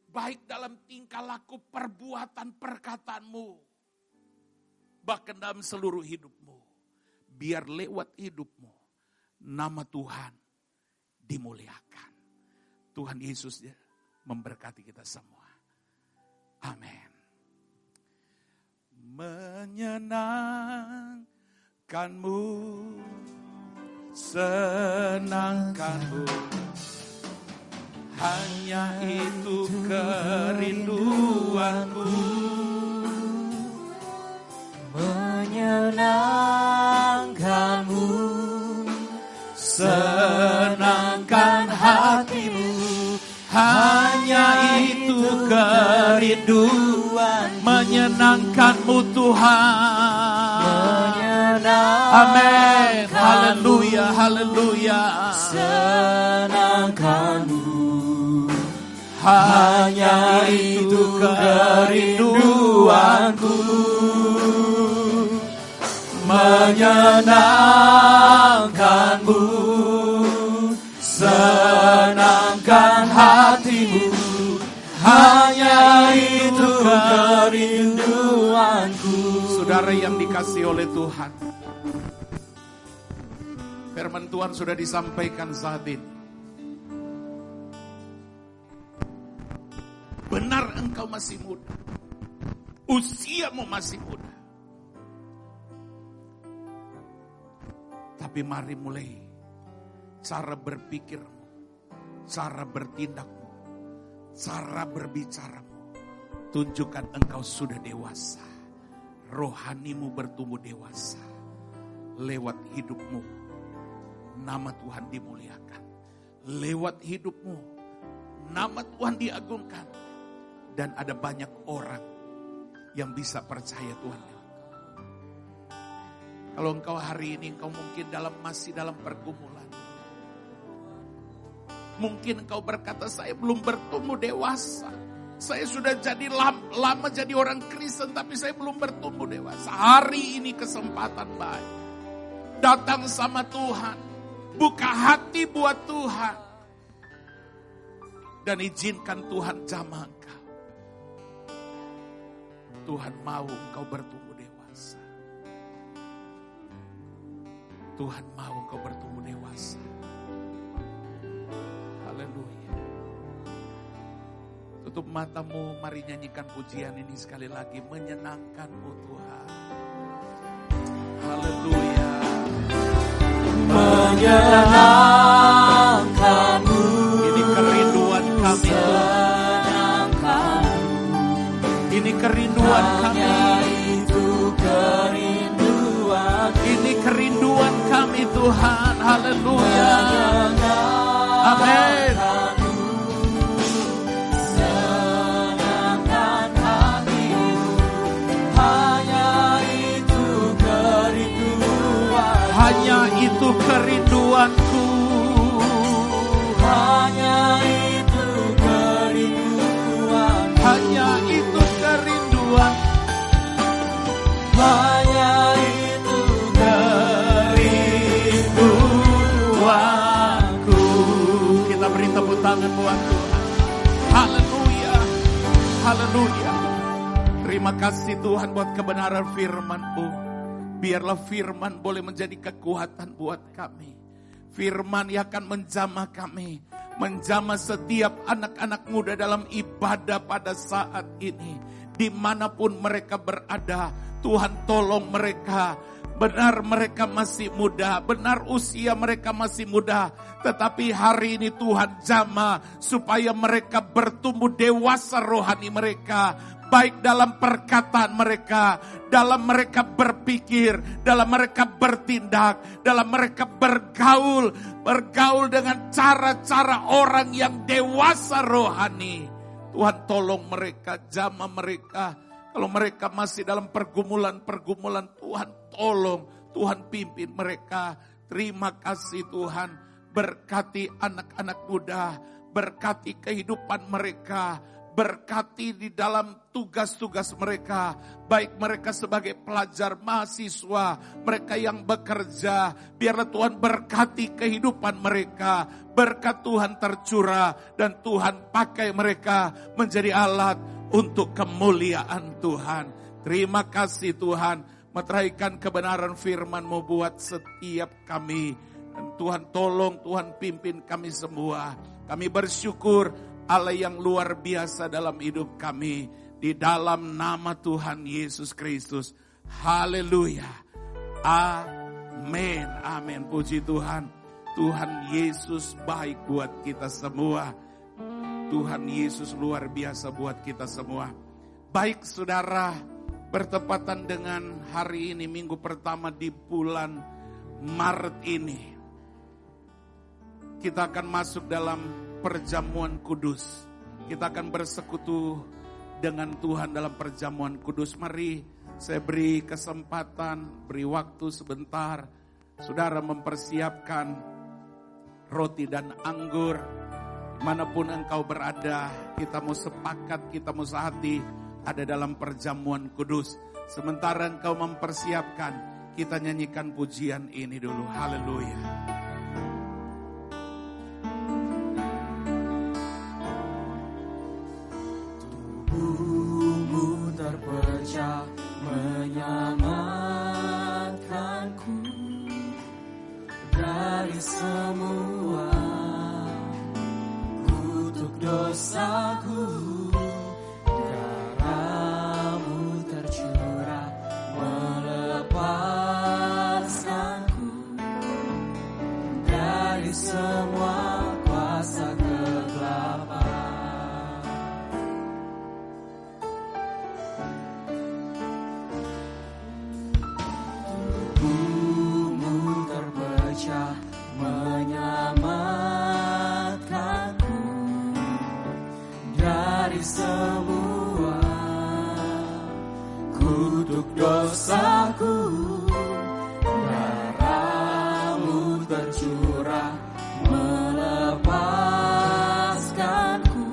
Baik dalam tingkah laku, perbuatan, perkataanmu. Bahkan dalam seluruh hidupmu. Biar lewat hidupmu, nama Tuhan dimuliakan. Tuhan Yesus memberkati kita semua. Amin. Menyenangkanmu, senangkanmu. Hanya itu kerinduanku. Menyenangkanmu, senangkan hatimu. Hanya itu kerinduan. Menyenangkanmu Tuhan. Amin. Haleluya, haleluya. Senangkanmu, hanya itu kerinduanku. Menyenangkanmu, senangkan hatimu. Hanya itu kerinduanku. Saudara yang dikasihi oleh Tuhan, firman Tuhan sudah disampaikan saat ini. Benar engkau masih muda. Usiamu masih muda. Tapi mari mulai cara berpikirmu, cara bertindakmu, cara berbicaramu. Tunjukkan engkau sudah dewasa. Rohanimu bertumbuh dewasa. Lewat hidupmu, nama Tuhan dimuliakan. Lewat hidupmu, nama Tuhan diagungkan. Dan ada banyak orang yang bisa percaya Tuhan. Kalau engkau hari ini, engkau mungkin masih dalam pergumulan. Mungkin engkau berkata, saya belum bertumbuh dewasa. Saya sudah jadi lama jadi orang Kristen, tapi saya belum bertumbuh dewasa. Hari ini kesempatan baik. Datang sama Tuhan. Buka hati buat Tuhan. Dan izinkan Tuhan jamah engkau. Tuhan mau engkau bertumbuh dewasa. Tuhan mau engkau bertumbuh dewasa. Haleluya. Tutup matamu, mari nyanyikan pujian ini sekali lagi. Menyenangkanmu Tuhan. Haleluya. menyenangkanmu. Ini kerinduan kami Tuhan. Ini kerinduan kami. Itu kerinduan. Ini kerinduan kami Tuhan. Haleluya. Amin. Senangkan hatimu. Hanya itu kerinduan. Hanya itu kerinduanku. Hanya itu kerinduan. Hanya itu kerinduan. Hanya itu kerinduanku. Kita beri tepuk tangan buat Tuhan. Haleluya. Haleluya. Terima kasih Tuhan buat kebenaran firman-Mu. Biarlah firman boleh menjadi kekuatan buat kami. Firman yang akan menjamah kami. Menjamah setiap anak-anak muda dalam ibadah pada saat ini. Dimanapun mereka berada, Tuhan tolong mereka Benar mereka masih muda, benar usia mereka masih muda. Tetapi hari ini Tuhan jamah supaya mereka bertumbuh dewasa rohani mereka. Baik dalam perkataan mereka, dalam mereka berpikir, dalam mereka bertindak, dalam mereka bergaul dengan cara-cara orang yang dewasa rohani. Tuhan tolong mereka, jamah mereka. Kalau mereka masih dalam pergumulan-pergumulan, Tuhan tolong, Tuhan pimpin mereka. Terima kasih Tuhan, berkati anak-anak muda, berkati kehidupan mereka, berkati di dalam tugas-tugas mereka, baik mereka sebagai pelajar, mahasiswa, mereka yang bekerja. Biarlah Tuhan berkati kehidupan mereka, berkat Tuhan tercurah, dan Tuhan pakai mereka menjadi alat untuk kemuliaan Tuhan. Terima kasih Tuhan, meteraikan kebenaran firman-Mu buat setiap kami. Dan Tuhan tolong, Tuhan pimpin kami semua. Kami bersyukur Allah yang luar biasa dalam hidup kami. Di dalam nama Tuhan Yesus Kristus. Haleluya. Amin. Amin. Puji Tuhan. Tuhan Yesus baik buat kita semua. Tuhan Yesus luar biasa buat kita semua. Baik saudara, bertepatan dengan hari ini, minggu pertama di bulan Maret ini, kita akan masuk dalam perjamuan kudus. Kita akan bersekutu dengan Tuhan dalam perjamuan kudus. Mari saya beri kesempatan, beri waktu sebentar. Saudara mempersiapkan roti dan anggur. Manapun engkau berada, kita mau sepakat, kita mau sehati ada dalam perjamuan kudus. Sementara engkau mempersiapkan, kita nyanyikan pujian ini dulu. Haleluya. Tubuhmu terpecah menyelamatkanku dari semua dosaku. Darah-Mu tercurah melepaskanku dari semua kuasa kegelapan. Tubuhmu terpecah menyelamatkanku dari semua kutuk dosaku. Darah-Mu tercurah melepaskanku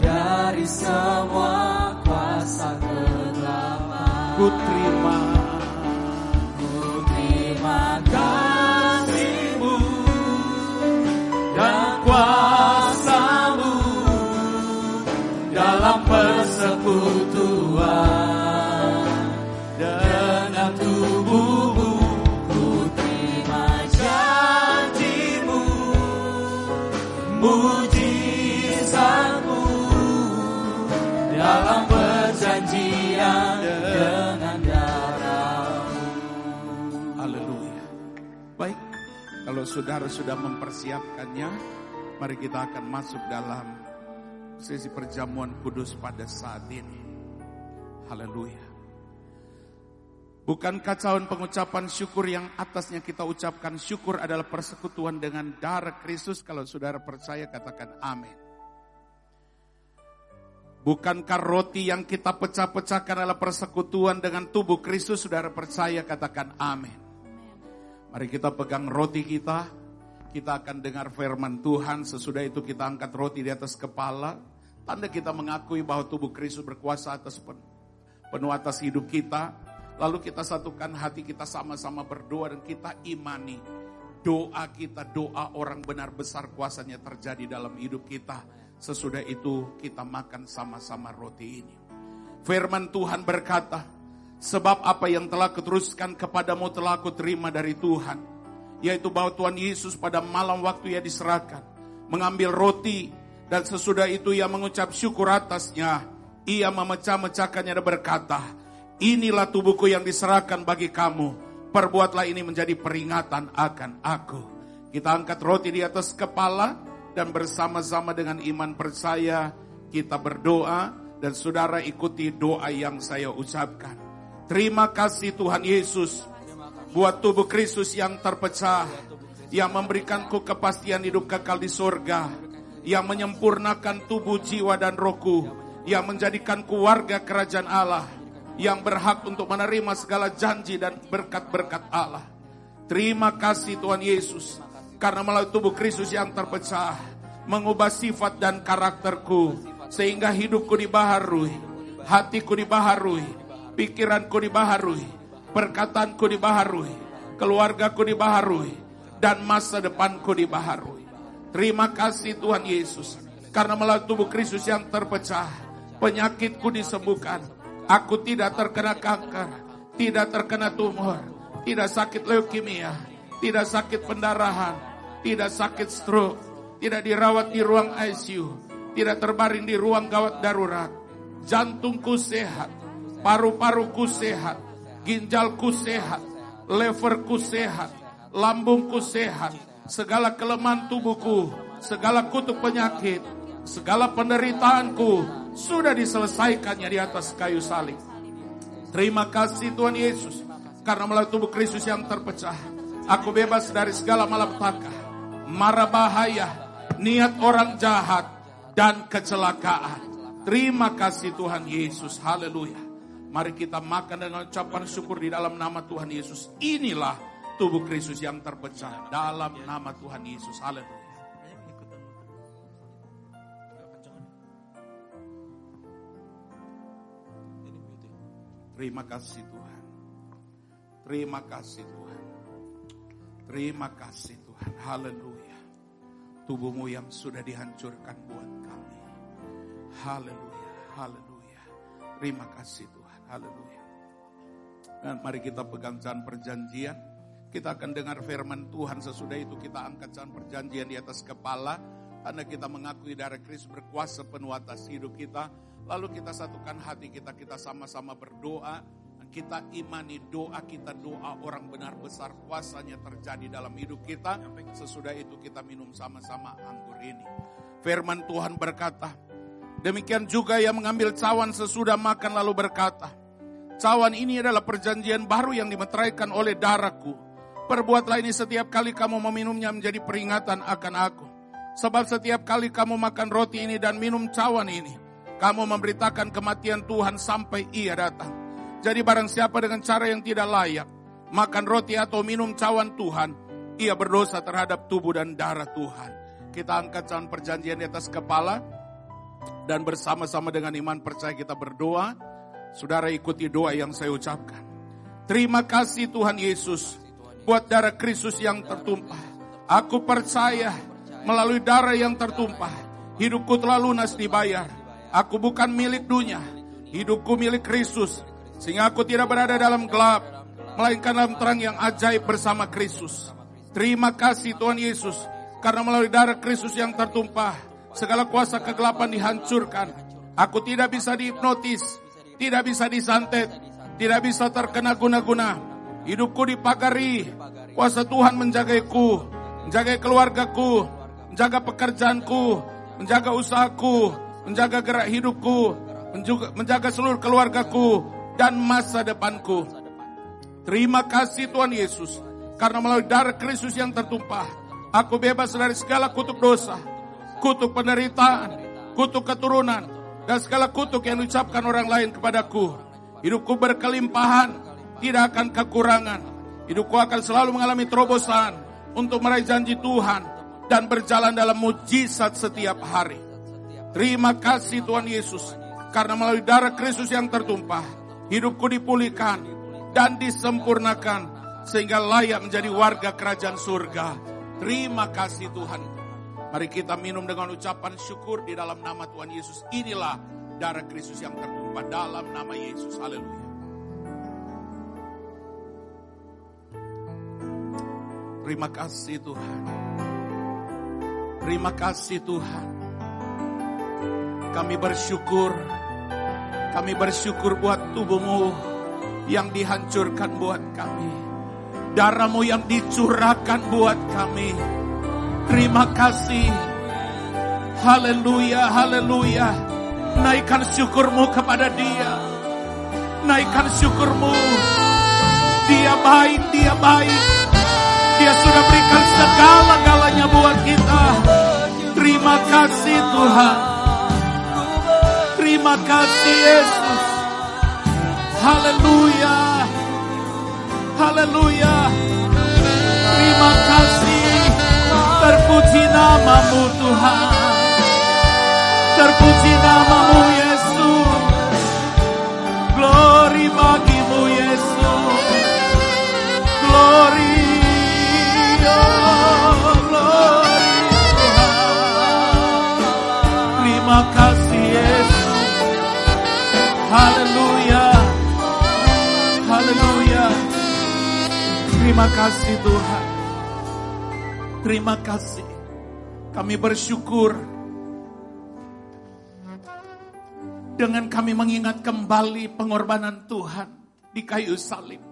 dari semua kuasa kegelapan. Ku terima kasih-Mu dan kuasa-Mu dalam persekutuan dengan tubuh-Mu. Ku terima janji-Mu, mujizat-Mu dalam perjanjian dengan darah-Mu. Haleluya. Baik, kalau saudara sudah mempersiapkannya, mari kita akan masuk dalam sesi perjamuan kudus pada saat ini. Haleluya. Bukan kacauan pengucapan syukur yang atasnya kita ucapkan syukur adalah persekutuan dengan darah Kristus. Kalau saudara percaya katakan amin. Bukankah roti yang kita pecah-pecahkan adalah persekutuan dengan tubuh Kristus? Saudara percaya katakan amin. Mari kita pegang roti kita. Kita akan dengar firman Tuhan. Sesudah itu kita angkat roti di atas kepala. Tanda kita mengakui bahwa tubuh Kristus berkuasa atas penuh atas hidup kita. Lalu kita satukan hati kita sama-sama berdoa dan kita imani. Doa kita, doa orang benar besar kuasanya terjadi dalam hidup kita. Sesudah itu kita makan sama-sama roti ini. Firman Tuhan berkata, sebab apa yang telah kuteruskan kepadamu telah aku terima dari Tuhan. Yaitu bahwa Tuhan Yesus pada malam waktu ia diserahkan, mengambil roti dan sesudah itu ia mengucap syukur atasnya. Ia memecah-mecahkannya dan berkata, Inilah tubuhku yang diserahkan bagi kamu. Perbuatlah ini menjadi peringatan akan aku. Kita angkat roti di atas kepala dan bersama-sama dengan iman percaya kita berdoa dan saudara ikuti doa yang saya ucapkan. Terima kasih Tuhan Yesus buat tubuh Kristus yang terpecah, yang memberikanku kepastian hidup kekal di surga, yang menyempurnakan tubuh, jiwa dan rohku, yang menjadikanku warga kerajaan Allah, yang berhak untuk menerima segala janji dan berkat-berkat Allah. Terima kasih Tuhan Yesus, karena melalui tubuh Kristus yang terpecah, mengubah sifat dan karakterku, sehingga hidupku dibaharui, hatiku dibaharui, pikiranku dibaharui, perkataanku dibaharui, keluargaku dibaharui, dan masa depanku dibaharui. Terima kasih Tuhan Yesus, karena melalui tubuh Kristus yang terpecah, penyakitku disembuhkan. Aku tidak terkena kanker, tidak terkena tumor, tidak sakit leukemia, tidak sakit pendarahan, tidak sakit stroke, tidak dirawat di ruang ICU, tidak terbaring di ruang gawat darurat. Jantungku sehat, paru-paruku sehat, ginjalku sehat, leverku sehat, lambungku sehat, segala kelemahan tubuhku, segala kutuk penyakit, segala penderitaanku sudah diselesaikannya di atas kayu salib. Terima kasih Tuhan Yesus, karena melalui tubuh Kristus yang terpecah, aku bebas dari segala malapetaka, mara bahaya, niat orang jahat, dan kecelakaan. Terima kasih Tuhan Yesus, haleluya. Mari kita makan dengan ucapan syukur di dalam nama Tuhan Yesus. Inilah tubuh Kristus yang terpecah dalam nama Tuhan Yesus, haleluya. Terima kasih Tuhan. Terima kasih Tuhan. Terima kasih Tuhan. Haleluya. Tubuhmu yang sudah dihancurkan buat kami. Haleluya. Haleluya. Terima kasih Tuhan. Haleluya. Dan mari kita pegang can perjanjian. Kita akan dengar firman Tuhan. Sesudah itu kita angkat can perjanjian di atas kepala. Karena kita mengakui darah Kristus berkuasa penuh atas hidup kita. Lalu kita satukan hati kita, kita sama-sama berdoa. Kita imani doa kita, doa orang benar besar, kuasanya terjadi dalam hidup kita. Sesudah itu kita minum sama-sama anggur ini. Firman Tuhan berkata, demikian juga yang mengambil cawan sesudah makan lalu berkata, cawan ini adalah perjanjian baru yang dimeteraikan oleh darahku. Perbuatlah ini setiap kali kamu meminumnya menjadi peringatan akan aku. Sebab setiap kali kamu makan roti ini dan minum cawan ini, kamu memberitakan kematian Tuhan sampai ia datang. Jadi barang siapa dengan cara yang tidak layak makan roti atau minum cawan Tuhan, ia berdosa terhadap tubuh dan darah Tuhan. Kita angkat cawan perjanjian di atas kepala dan bersama-sama dengan iman percaya kita berdoa. Saudara ikuti doa yang saya ucapkan. Terima kasih Tuhan Yesus buat darah Kristus yang tertumpah. Aku percaya melalui darah yang tertumpah, hidupku telah lunas dibayar. Aku bukan milik dunia, hidupku milik Kristus. Sehingga aku tidak berada dalam gelap, melainkan dalam terang yang ajaib bersama Kristus. Terima kasih Tuhan Yesus, karena melalui darah Kristus yang tertumpah, segala kuasa kegelapan dihancurkan. Aku tidak bisa dihipnotis, tidak bisa disantet, tidak bisa terkena guna-guna. Hidupku dipagari, kuasa Tuhan menjagaiku, menjaga keluargaku, menjaga pekerjaanku, menjaga usahaku, menjaga gerak hidupku, menjaga seluruh keluargaku, dan masa depanku. Terima kasih Tuhan Yesus, karena melalui darah Kristus yang tertumpah, aku bebas dari segala kutuk dosa, kutuk penderitaan, kutuk keturunan, dan segala kutuk yang diucapkan orang lain kepadaku. Hidupku berkelimpahan, tidak akan kekurangan. Hidupku akan selalu mengalami terobosan untuk meraih janji Tuhan dan berjalan dalam mujizat setiap hari. Terima kasih Tuhan Yesus, karena melalui darah Kristus yang tertumpah, hidupku dipulihkan dan disempurnakan, sehingga layak menjadi warga kerajaan surga. Terima kasih Tuhan. Mari kita minum dengan ucapan syukur di dalam nama Tuhan Yesus. Inilah darah Kristus yang tertumpah dalam nama Yesus. Haleluya. Terima kasih Tuhan. Terima kasih Tuhan. Kami bersyukur buat tubuh-Mu yang dihancurkan buat kami. Darah-Mu yang dicurahkan buat kami. Terima kasih. Haleluya, haleluya. Naikkan syukur-Mu kepada Dia. Naikkan syukur-Mu. Dia baik, Dia baik. Dia sudah berikan segala-galanya buat kita. Terima kasih Tuhan. Terima kasih Yesus. Haleluya. Haleluya. Terima kasih. Terpuji nama-Mu Tuhan. Terpuji nama-Mu Yesus. Glory bagi-Mu Yesus. Glory. Oh, glory Tuhan. Terima kasih Yesus. Haleluya. Haleluya. Terima kasih Tuhan. Terima kasih. Kami bersyukur dengan kami mengingat kembali pengorbanan Tuhan di kayu salib.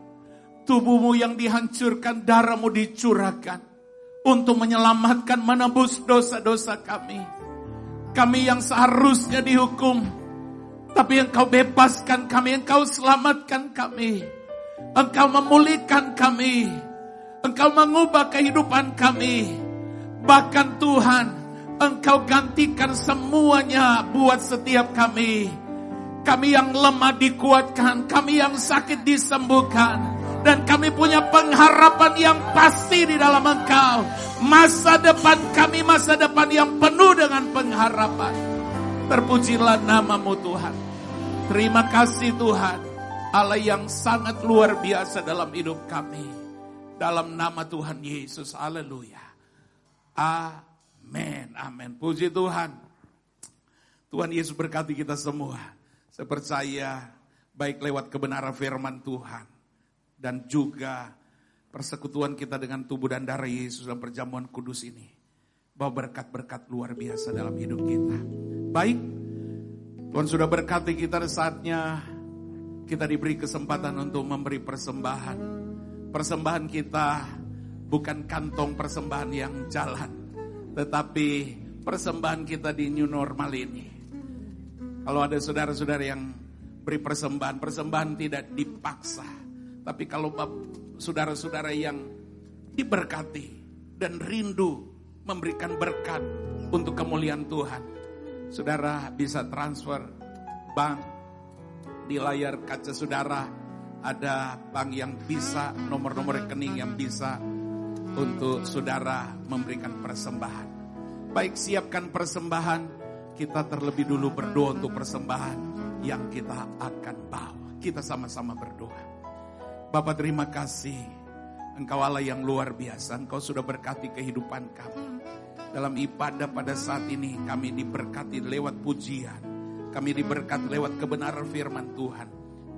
Tubuh-Mu yang dihancurkan, darah-Mu dicurahkan untuk menyelamatkan, menebus dosa-dosa kami. Kami yang seharusnya dihukum, tapi Engkau bebaskan kami, Engkau selamatkan kami. Engkau memulihkan kami. Engkau mengubah kehidupan kami. Bahkan Tuhan, Engkau gantikan semuanya buat setiap kami. Kami yang lemah dikuatkan, kami yang sakit disembuhkan. Dan kami punya pengharapan yang pasti di dalam Engkau. Masa depan kami, masa depan yang penuh dengan pengharapan. Terpujilah nama-Mu Tuhan. Terima kasih Tuhan. Allah yang sangat luar biasa dalam hidup kami. Dalam nama Tuhan Yesus. Haleluya. Amin. Amin. Puji Tuhan. Tuhan Yesus berkati kita semua. Saya percaya baik lewat kebenaran firman Tuhan. Dan juga persekutuan kita dengan tubuh dan darah Yesus dan perjamuan kudus ini. Bahwa berkat-berkat luar biasa dalam hidup kita. Baik. Tuhan sudah berkati kita, saatnya kita diberi kesempatan untuk memberi persembahan. Persembahan kita bukan kantong persembahan yang jalan, tetapi persembahan kita di new normal ini. Kalau ada saudara-saudara yang beri persembahan, persembahan tidak dipaksa. Tapi kalau saudara-saudara yang diberkati dan rindu memberikan berkat untuk kemuliaan Tuhan, saudara bisa transfer bank. Di layar kaca saudara ada bank yang bisa, nomor-nomor rekening yang bisa untuk saudara memberikan persembahan. Baik, siapkan persembahan, kita terlebih dulu berdoa untuk persembahan yang kita akan bawa. Kita sama-sama berdoa. Bapa, terima kasih, Engkau Allah yang luar biasa. Engkau sudah berkati kehidupan kami. Dalam ibadah pada saat ini kami diberkati lewat pujian. Kami diberkati lewat kebenaran firman Tuhan.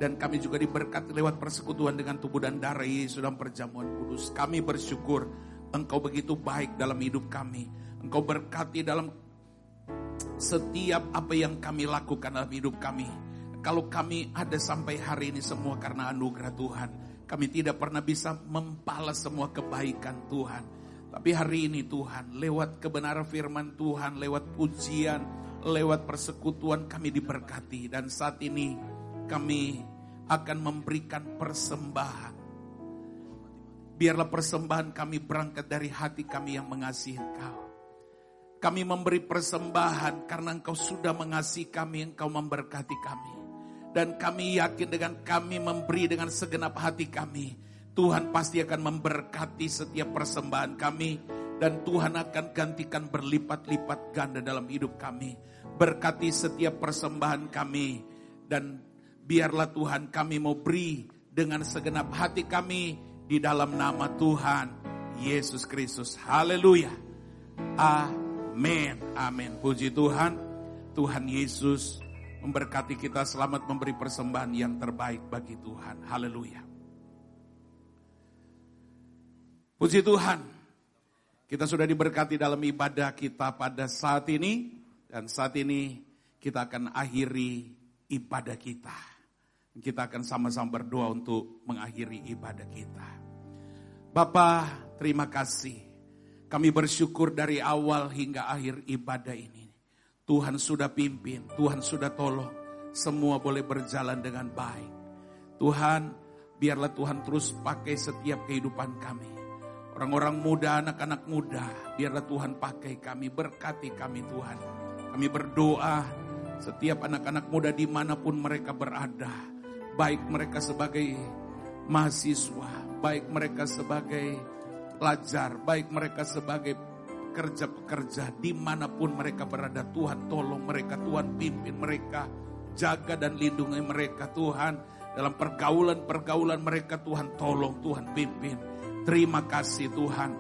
Dan kami juga diberkati lewat persekutuan dengan tubuh dan darah Yesus dalam perjamuan kudus. Kami bersyukur Engkau begitu baik dalam hidup kami. Engkau berkati dalam setiap apa yang kami lakukan dalam hidup kami. Kalau kami ada sampai hari ini semua karena anugerah Tuhan. Kami tidak pernah bisa membalas semua kebaikan Tuhan. Tapi hari ini Tuhan, lewat kebenaran firman Tuhan, lewat pujian, lewat persekutuan kami diberkati. Dan saat ini kami akan memberikan persembahan. Biarlah persembahan kami berangkat dari hati kami yang mengasihi Engkau. Kami memberi persembahan karena Engkau sudah mengasihi kami, Engkau memberkati kami. Dan kami yakin dengan kami memberi dengan segenap hati kami, Tuhan pasti akan memberkati setiap persembahan kami. Dan Tuhan akan gantikan berlipat-lipat ganda dalam hidup kami. Berkati setiap persembahan kami. Dan biarlah Tuhan kami mau beri dengan segenap hati kami di dalam nama Tuhan Yesus Kristus. Haleluya. Amin. Amin. Puji Tuhan. Tuhan Yesus memberkati kita. Selamat memberi persembahan yang terbaik bagi Tuhan. Haleluya. Puji Tuhan. Kita sudah diberkati dalam ibadah kita pada saat ini. Dan saat ini kita akan akhiri ibadah kita. Kita akan sama-sama berdoa untuk mengakhiri ibadah kita. Bapa, terima kasih. Kami bersyukur dari awal hingga akhir ibadah ini. Tuhan sudah pimpin, Tuhan sudah tolong. Semua boleh berjalan dengan baik. Tuhan, biarlah Tuhan terus pakai setiap kehidupan kami. Orang-orang muda, anak-anak muda, biarlah Tuhan pakai kami, berkati kami Tuhan. Kami berdoa setiap anak-anak muda dimanapun mereka berada. Baik mereka sebagai mahasiswa, baik mereka sebagai pelajar, baik mereka sebagai pekerja-pekerja, dimanapun mereka berada. Tuhan tolong mereka, Tuhan pimpin mereka, jaga dan lindungi mereka Tuhan. Dalam pergaulan-pergaulan mereka Tuhan tolong, Tuhan pimpin. Terima kasih Tuhan.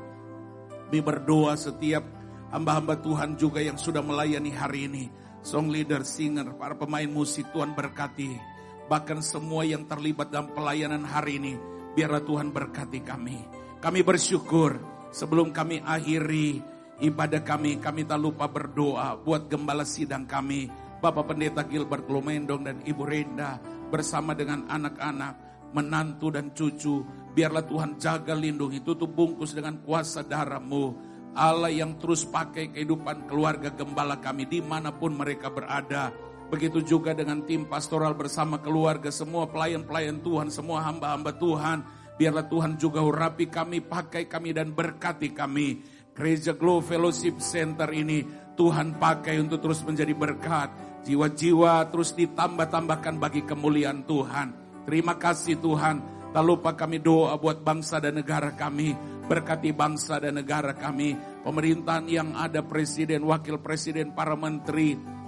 Kami berdoa setiap hamba-hamba Tuhan juga yang sudah melayani hari ini. Song leader, singer, para pemain musik Tuhan berkati. Bahkan semua yang terlibat dalam pelayanan hari ini, biarlah Tuhan berkati kami. Kami bersyukur sebelum kami akhiri ibadah kami tak lupa berdoa buat gembala sidang kami, Bapak Pendeta Gilbert Lumendong dan Ibu Renda bersama dengan anak-anak, menantu dan cucu. Biarlah Tuhan jaga lindungi, tutup bungkus dengan kuasa darah-Mu. Allah yang terus pakai kehidupan keluarga gembala kami dimanapun mereka berada. Begitu juga dengan tim pastoral bersama keluarga, semua pelayan-pelayan Tuhan, semua hamba-hamba Tuhan. Biarlah Tuhan juga urapi kami, pakai kami dan berkati kami. Gereja Glow Fellowship Center ini Tuhan pakai untuk terus menjadi berkat. Jiwa-jiwa terus ditambah-tambahkan bagi kemuliaan Tuhan. Terima kasih Tuhan. Tak lupa kami doa buat bangsa dan negara kami. Berkati bangsa dan negara kami. Pemerintahan yang ada, presiden, wakil presiden, para menteri.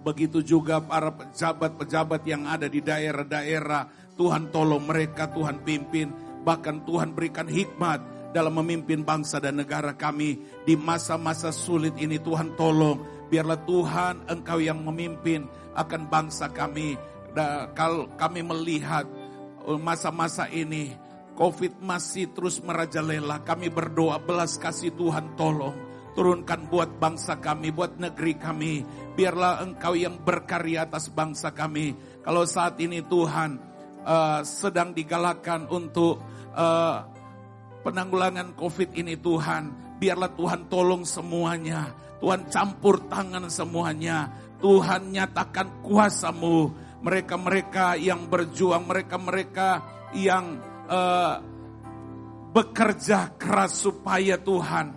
Begitu juga para pejabat-pejabat yang ada di daerah-daerah. Tuhan tolong mereka, Tuhan pimpin. Bahkan Tuhan berikan hikmat dalam memimpin bangsa dan negara kami. Di masa-masa sulit ini Tuhan tolong. Biarlah Tuhan Engkau yang memimpin akan bangsa kami. Kalau kami melihat masa-masa ini COVID masih terus merajalela, kami berdoa belas kasih Tuhan tolong turunkan buat bangsa kami, buat negeri kami. Biarlah Engkau yang berkarya atas bangsa kami. Kalau saat ini Tuhan sedang digalakan untuk penanggulangan COVID ini Tuhan, biarlah Tuhan tolong semuanya. Tuhan campur tangan semuanya. Tuhan nyatakan kuasa-Mu. Mereka-mereka yang berjuang, mereka-mereka yang bekerja keras supaya Tuhan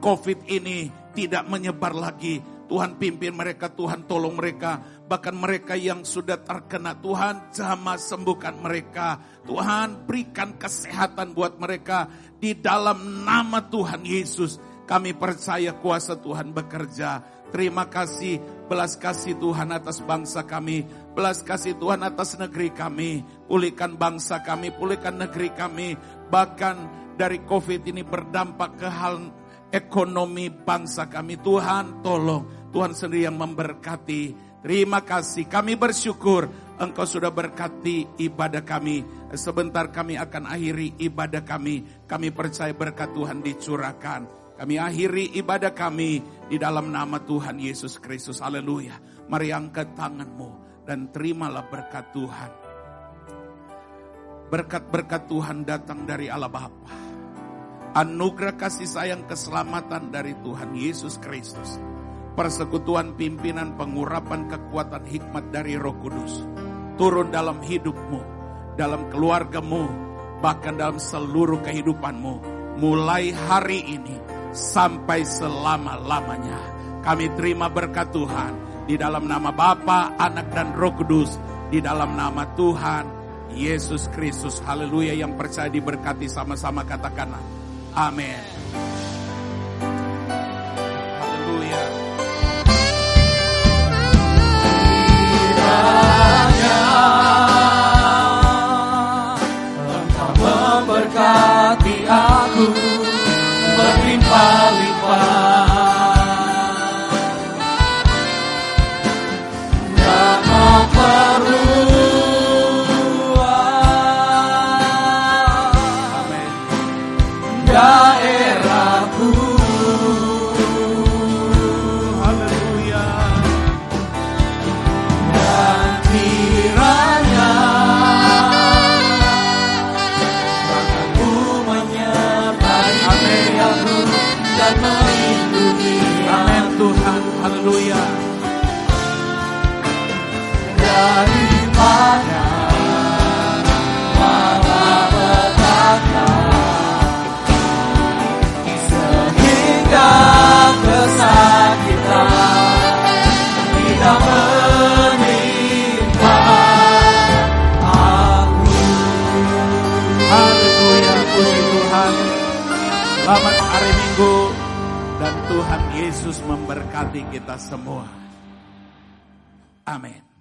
COVID ini tidak menyebar lagi. Tuhan pimpin mereka, Tuhan tolong mereka. Bahkan mereka yang sudah terkena, Tuhan jamah sembuhkan mereka. Tuhan berikan kesehatan buat mereka. Di dalam nama Tuhan Yesus kami percaya kuasa Tuhan bekerja. Terima kasih, belas kasih Tuhan atas bangsa kami, belas kasih Tuhan atas negeri kami. Pulihkan bangsa kami, pulihkan negeri kami. Bahkan dari COVID ini berdampak ke hal ekonomi bangsa kami. Tuhan tolong, Tuhan sendiri yang memberkati. Terima kasih, kami bersyukur Engkau sudah berkati ibadah kami. Sebentar kami akan akhiri ibadah kami. Kami percaya berkat Tuhan dicurahkan. Kami akhiri ibadah kami di dalam nama Tuhan Yesus Kristus. Haleluya. Mari angkat tanganmu dan terimalah berkat Tuhan. Berkat-berkat Tuhan datang dari Allah Bapa. Anugerah kasih sayang keselamatan dari Tuhan Yesus Kristus. Persekutuan pimpinan pengurapan kekuatan hikmat dari Roh Kudus. Turun dalam hidupmu, dalam keluargamu, bahkan dalam seluruh kehidupanmu. Mulai hari ini sampai selama-lamanya. Kami terima berkat Tuhan di dalam nama Bapa, Anak dan Roh Kudus, di dalam nama Tuhan Yesus Kristus. Haleluya. Yang percaya diberkati sama-sama katakanlah amin. Haleluya. Kiranya Engkau memberkati aku berlimpah-limpah. Gak mau perluan daerah Haleluya. Dari mana malapetaka sehingga kesakitan tidak menimpa aku. Haleluya, puji Tuhan. Selamat hari Minggu dan Tuhan Yesus memberkati kita semua. Amin.